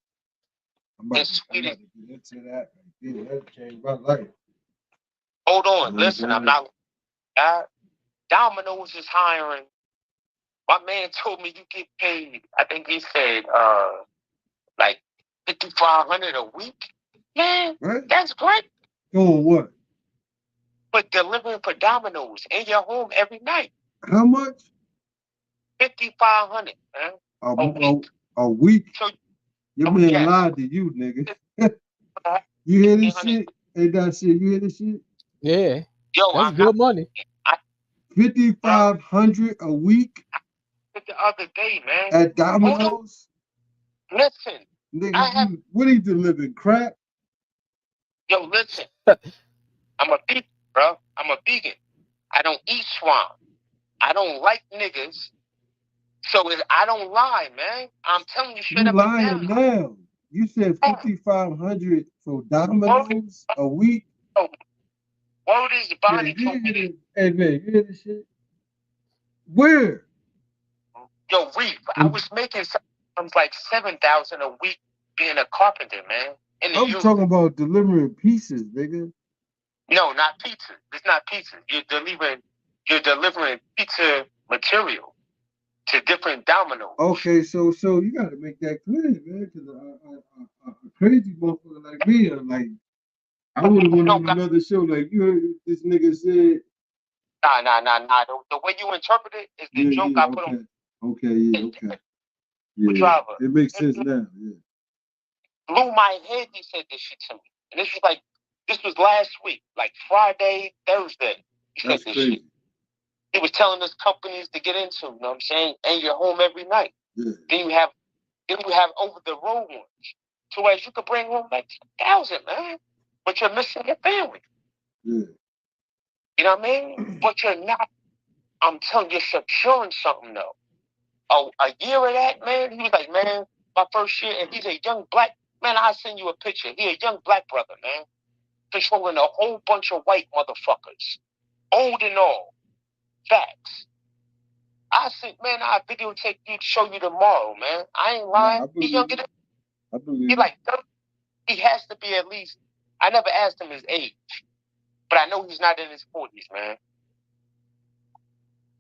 I'm about to get into that. Yeah, that changed my life. Hold on, listen, I'm not. Domino's is hiring. My man told me you get paid. I think he said like $5,500 a week. Man, right? That's great. Doing what? But delivering for Domino's in your home every night. How much? $5,500, man. A week. So, your man lied to you, nigga. You hear this shit? Hey, that shit. You hear this shit? Yeah. Yo, that's good money. $5,500 a week. The other day, man. At Domino's. Listen, nigga, what are you delivering? Crap? Yo, listen. I'm a vegan, bro. I'm a vegan. I don't eat swine. I don't like niggas. So I don't lie, man. I'm telling you straight up. You lying now. You said $5,500 for Domino's a week. Word is body. Hey man, you hear this shit? Where? Yo, Reef, I was making something like $7,000 a week being a carpenter, man. I'm talking about delivering pieces, nigga. No, not pizza. It's not pizza. You're delivering pizza material to different Domino's. Okay, so you got to make that clear, man, because a crazy motherfucker like me, like, I would have went on another show. Like, you heard this nigga said. Nah. The way you interpret it is the joke I put on. Okay. Yeah. It makes sense now. Yeah. Blew my head. He said this shit to me, and this was last week, like Friday, Thursday. He said this shit. He was telling us companies to get into. You know what I'm saying? And you're home every night. Yeah. Then you have over the road ones, so as you could bring home like 2,000, man. But you're missing your family. Yeah. You know what I mean? But you're not. I'm telling you, you're securing something though. A year of that, man. He was like, man, my first year, and he's a young black man. I'll send you a picture. He's a young black brother, man, controlling a whole bunch of white motherfuckers, old and all. Facts. I said, man, I'll videotape you, show you tomorrow, man. I ain't lying. I He believe younger it. than I believe he it. like 30. He has to be at least. I never asked him his age, but I know he's not in his 40s, man.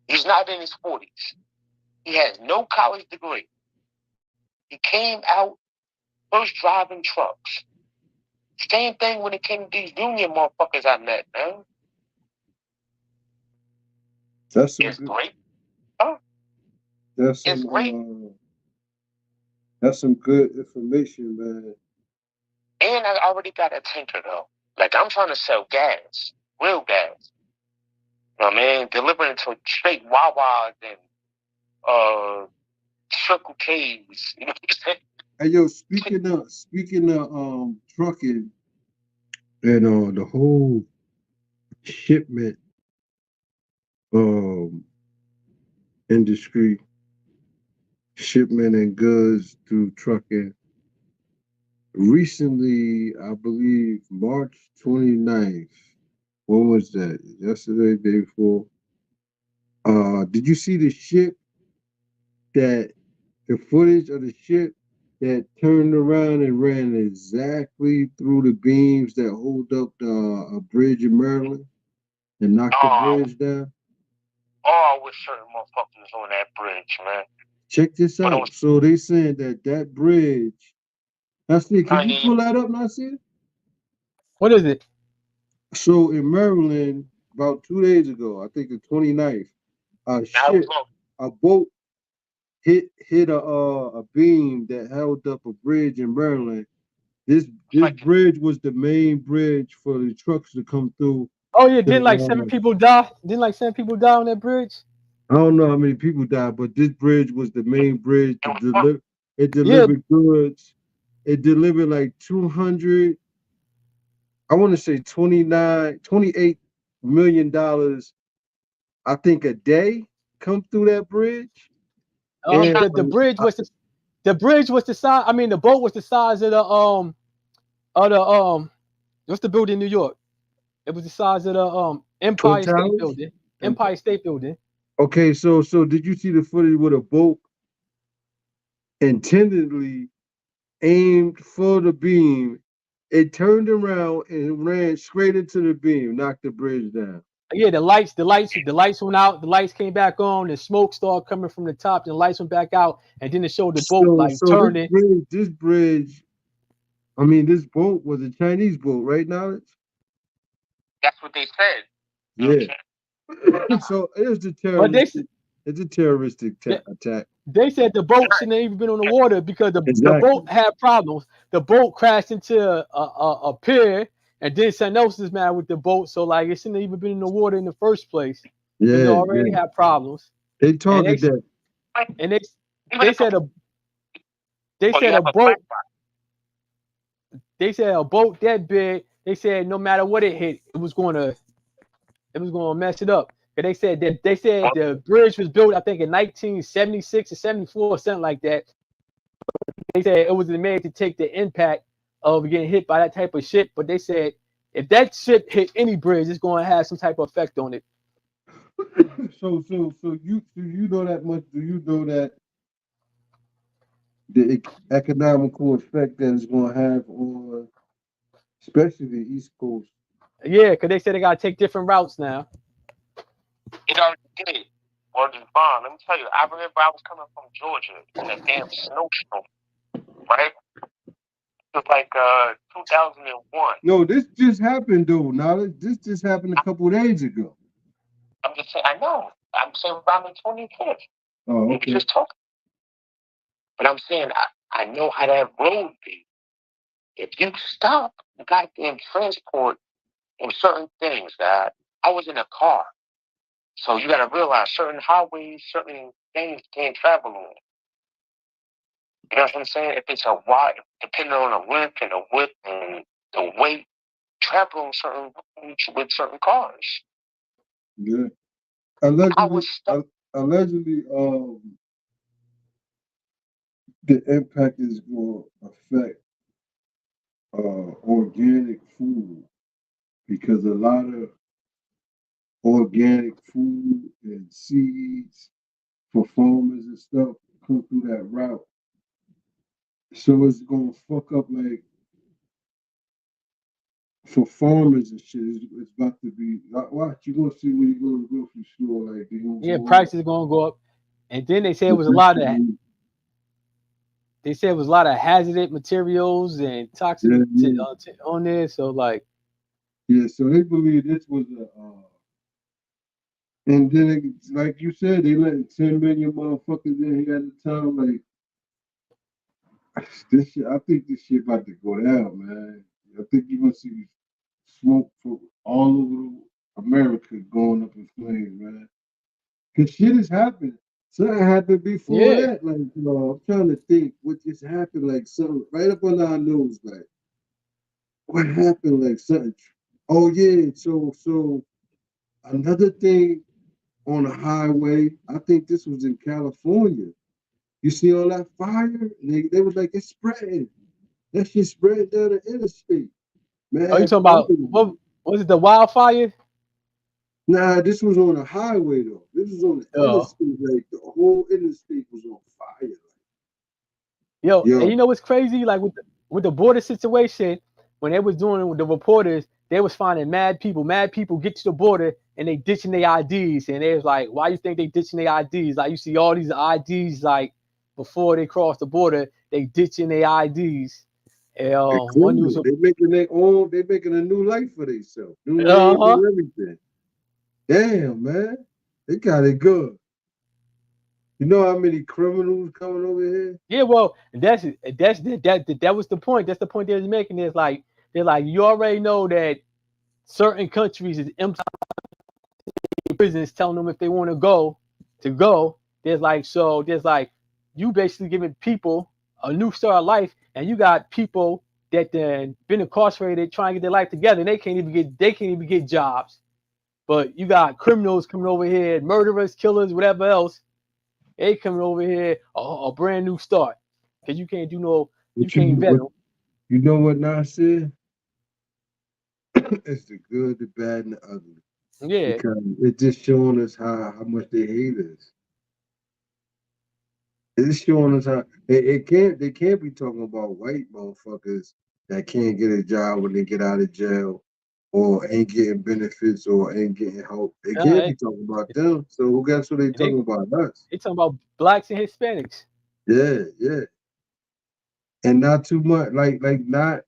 He's not in his 40s. He has no college degree. He came out first driving trucks. Same thing when it came to these union motherfuckers I met, man. That's some It's good. great. That's It's some. great. That's some good information, man. And I already got a tanker, though. Like, I'm trying to sell gas. Real gas. You know what I mean? Delivering to straight Wawas and Circle K's. You know what I'm saying? Hey, yo, speaking of trucking and the whole shipment industry, shipment and goods through trucking. Recently, I believe March 29th. When was that? Yesterday, day before. Did you see the ship the footage of the ship that turned around and ran exactly through the beams that hold up a bridge in Maryland and knocked the bridge down? Oh, with certain motherfuckers on that bridge, man. Check this out. So they saying that bridge. Nasir, can you pull that up, Nasir? What is it? So in Maryland, about 2 days ago, I think the 29th, a boat hit a beam that held up a bridge in Maryland. This bridge was the main bridge for the trucks to come through. Oh yeah, didn't like 7 people die? Didn't like 7 people die on that bridge? I don't know how many people died, but this bridge was the main bridge to deliver. It delivered goods. It delivered like 200. I want to say $28 million. I think a day come through that bridge. The bridge was the size. I mean, the boat was the size of the what's the building in New York? It was the size of the Empire State Building. Empire State Building. Okay, so did you see the footage with a boat intentionally aimed for the beam? It turned around and ran straight into the beam, knocked the bridge down. Yeah, the lights went out, the lights came back on, the smoke started coming from the top, and the lights went back out, and then it showed the boat turning. This bridge, I mean, this boat was a Chinese boat, right, Knowledge? That's what they said. Yeah. So it was it's a terroristic attack. They said the boat shouldn't have even been on the water because the boat had problems. The boat crashed into a pier, and then something else is mad with the boat. So like it shouldn't have even been in the water in the first place. Yeah, it already had problems. They targeted that. And they said a boat that big. They said no matter what it hit, it was gonna mess it up. And they said the bridge was built, I think, in 1976 or 74 or something like that. They said it was made to take the impact of getting hit by that type of ship. But they said if that ship hit any bridge, it's going to have some type of effect on it. So you know that much? Do you know that the economical effect that it's going to have on, especially the East Coast? Yeah, because they said they got to take different routes now. It already did. Word is bond. Let me tell you, I remember I was coming from Georgia in a damn snowstorm, right? It was like 2001. No, this just happened though. Now this just happened a couple of days ago. I'm just saying, I know. I'm saying around the 25th. Oh, okay. We just talking. But I'm saying I know how that road be. If you stop the goddamn transport on certain things, that I was in a car. So you got to realize certain highways, certain things can't travel on. You know what I'm saying? If it's a wide, depending on the length and the width and the weight, travel on certain routes with certain cars. Yeah. Allegedly, the impact is going to affect organic food because a lot of organic food and seeds for farmers and stuff come through that route. So it's gonna fuck up like for farmers and shit. It's about to be watch. You gonna see when you go to the grocery store, like they gonna Yeah, go up. prices are gonna go up. And then they said it The was a lot of vegetables, hazardous materials and toxic yeah, yeah, on there. So like, yeah. So they believe this was a. And then, like you said, they let 10 million motherfuckers in here at a time. Like this shit, I think this shit about to go down, man. I think you're gonna see smoke from all over America going up in flames, man. Cause shit has happened. Something happened before yeah, that. Like, I'm trying to think what just happened. Like something right up on our nose. Like, what happened? Like something. Oh yeah. So another thing on the highway. I think this was in California. You see all that fire? They was like, it's spreading. That shit spread down the interstate. oh, you Man, talking about what was it? The wildfire? nah, this was on a highway though. This was on the Oh, interstate. Like the whole interstate was on fire. yo, and Yo, you know what's crazy? Like with the border situation, when they was doing it with the reporters, they was finding mad people. Mad people get to the border and they ditching their IDs, and they was like, "Why you think they ditching their IDs? Like you see all these IDs like before they cross the border, they ditching their IDs." And they one news, criminal. They making their own. They making a new life for themselves. New uh names huh, and everything. Damn, man, they got it good. You know how many criminals coming over here? yeah. Well, that was the point. That's the point they was making. Is like they're like you already know that certain countries is empty prisons telling them if they want to go to go. There's like you basically giving people a new start of life, and you got people that then been incarcerated trying to get their life together, and they can't even get jobs. But you got criminals coming over here, murderers, killers, whatever else. They coming over here a brand new start because you What can't vet what them. you know what Nas said? It's the good, the bad, and the ugly. Yeah, Because it's just showing us how much they hate us. It's showing us how they can't be talking about white motherfuckers that can't get a job when they get out of jail or ain't getting benefits or ain't getting help. They can't uh, be talking about them. So guess what they they talking about us? they talking about blacks and Hispanics. Yeah, yeah. And not too much like not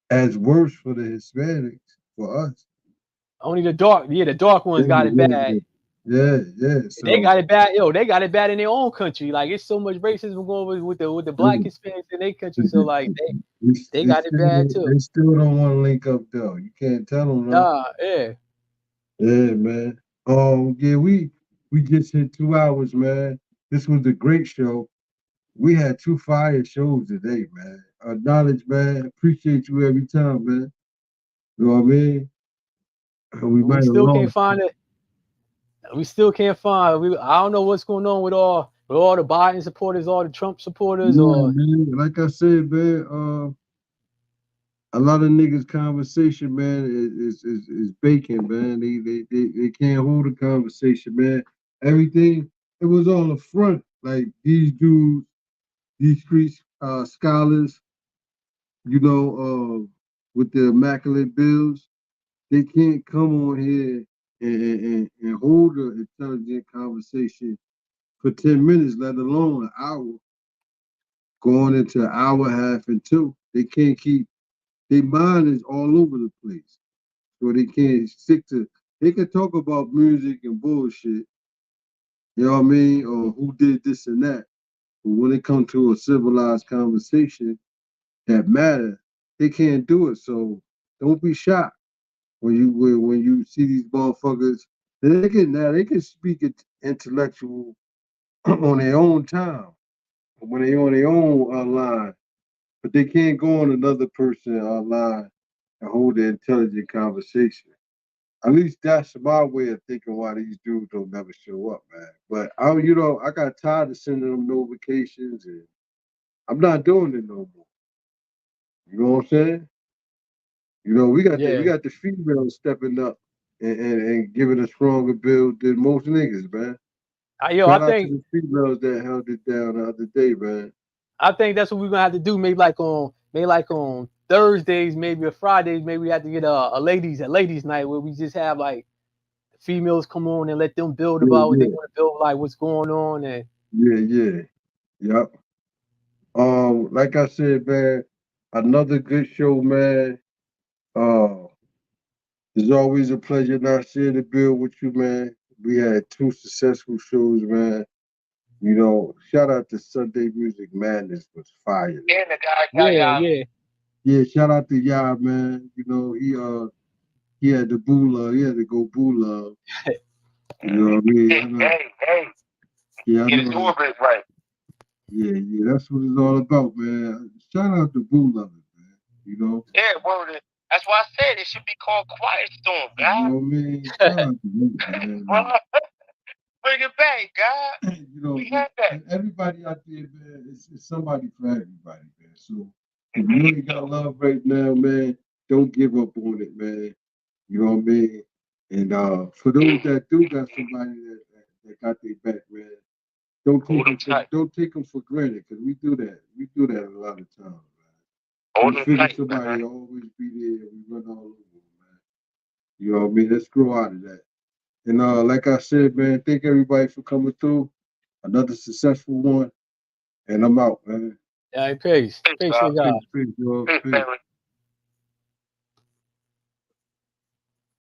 as worse for the Hispanics for us. Only the dark ones Yeah, got it yeah, bad. yeah. Yeah, yeah. They So got it bad. Yo, they got it bad in their own country. Like it's so much racism going with the black mm, Hispanics in their country. So like they they got it still bad too. they still don't want to link up though. You can't tell them no. Nah, yeah. Yeah, man. Yeah, we just hit 2 hours, man. This was a great show. We had two fire shows today, man. Knowledge, man. Appreciate you every time, man. You know what I mean? We We might have still can't lost. find it. We still can't find. I don't know what's going on with all the Biden supporters, all the Trump supporters, Yeah, or man. Like I said, man. A lot of niggas' conversation, man, is bacon, man. They can't hold a conversation, man. Everything it was all a front. Like these dudes, these street scholars, with the immaculate bills, they can't come on here and hold an intelligent conversation for 10 minutes, let alone an hour, going into an hour, half, and two. They can't keep, their mind is all over the place. So they can't stick to, they can talk about music and bullshit, you know what I mean, or who did this and that. But when it comes to a civilized conversation that matter, they can't do it. So don't be shocked when you see these motherfuckers. They can speak it intellectual on their own time when they on their own line, but they can't go on another person line and hold an intelligent conversation. At least that's my way of thinking why these dudes don't never show up, man. But I got tired of sending them notifications and I'm not doing it no more. You know what I'm saying? We yeah. got the females stepping up. and giving a stronger build than most niggas, man. Yo, Shout I out think to the females that held it down the other day, man. I think that's what we're gonna have to do. Maybe like on Thursdays, maybe or Fridays, maybe we have to get a ladies night where we just have like females come on and let them build about what they want to build, like what's going on and Yep. Like I said, man, another good show, man. It's always a pleasure not sharing the build with you, man. We had 2 successful shows, man. You know, shout out to Sunday Music Madness was fire. And the guy, Yeah, shout out to Yah, man. You know, he had the boo love. He had to go boo love. You know what I mean? Hey. Yeah, I Get his know. orbit right. Yeah, that's what it's all about, man. Shout out to boo lovers, man. You know? Yeah, word. That's why I said it should be called Quiet Storm, You guy. know what I mean? Shout out to them, man. Bring it back, God. You know, We had that. everybody out there, man, it's somebody for everybody, man. So if you ain't got love right now, man, don't give up on it, man. You know what I mean? And for those that do got somebody that got their back, man, don't take them for granted, because we do that. We do that a lot of times, man. Hold We them figure tight, somebody man. always be there and we run all over them, man. You know what I mean? Let's grow out of that. And like I said, man, thank everybody for coming through. Another successful one. And I'm out, man. peace. Peace, God. God. Peace, y'all. Peace, Peace. family.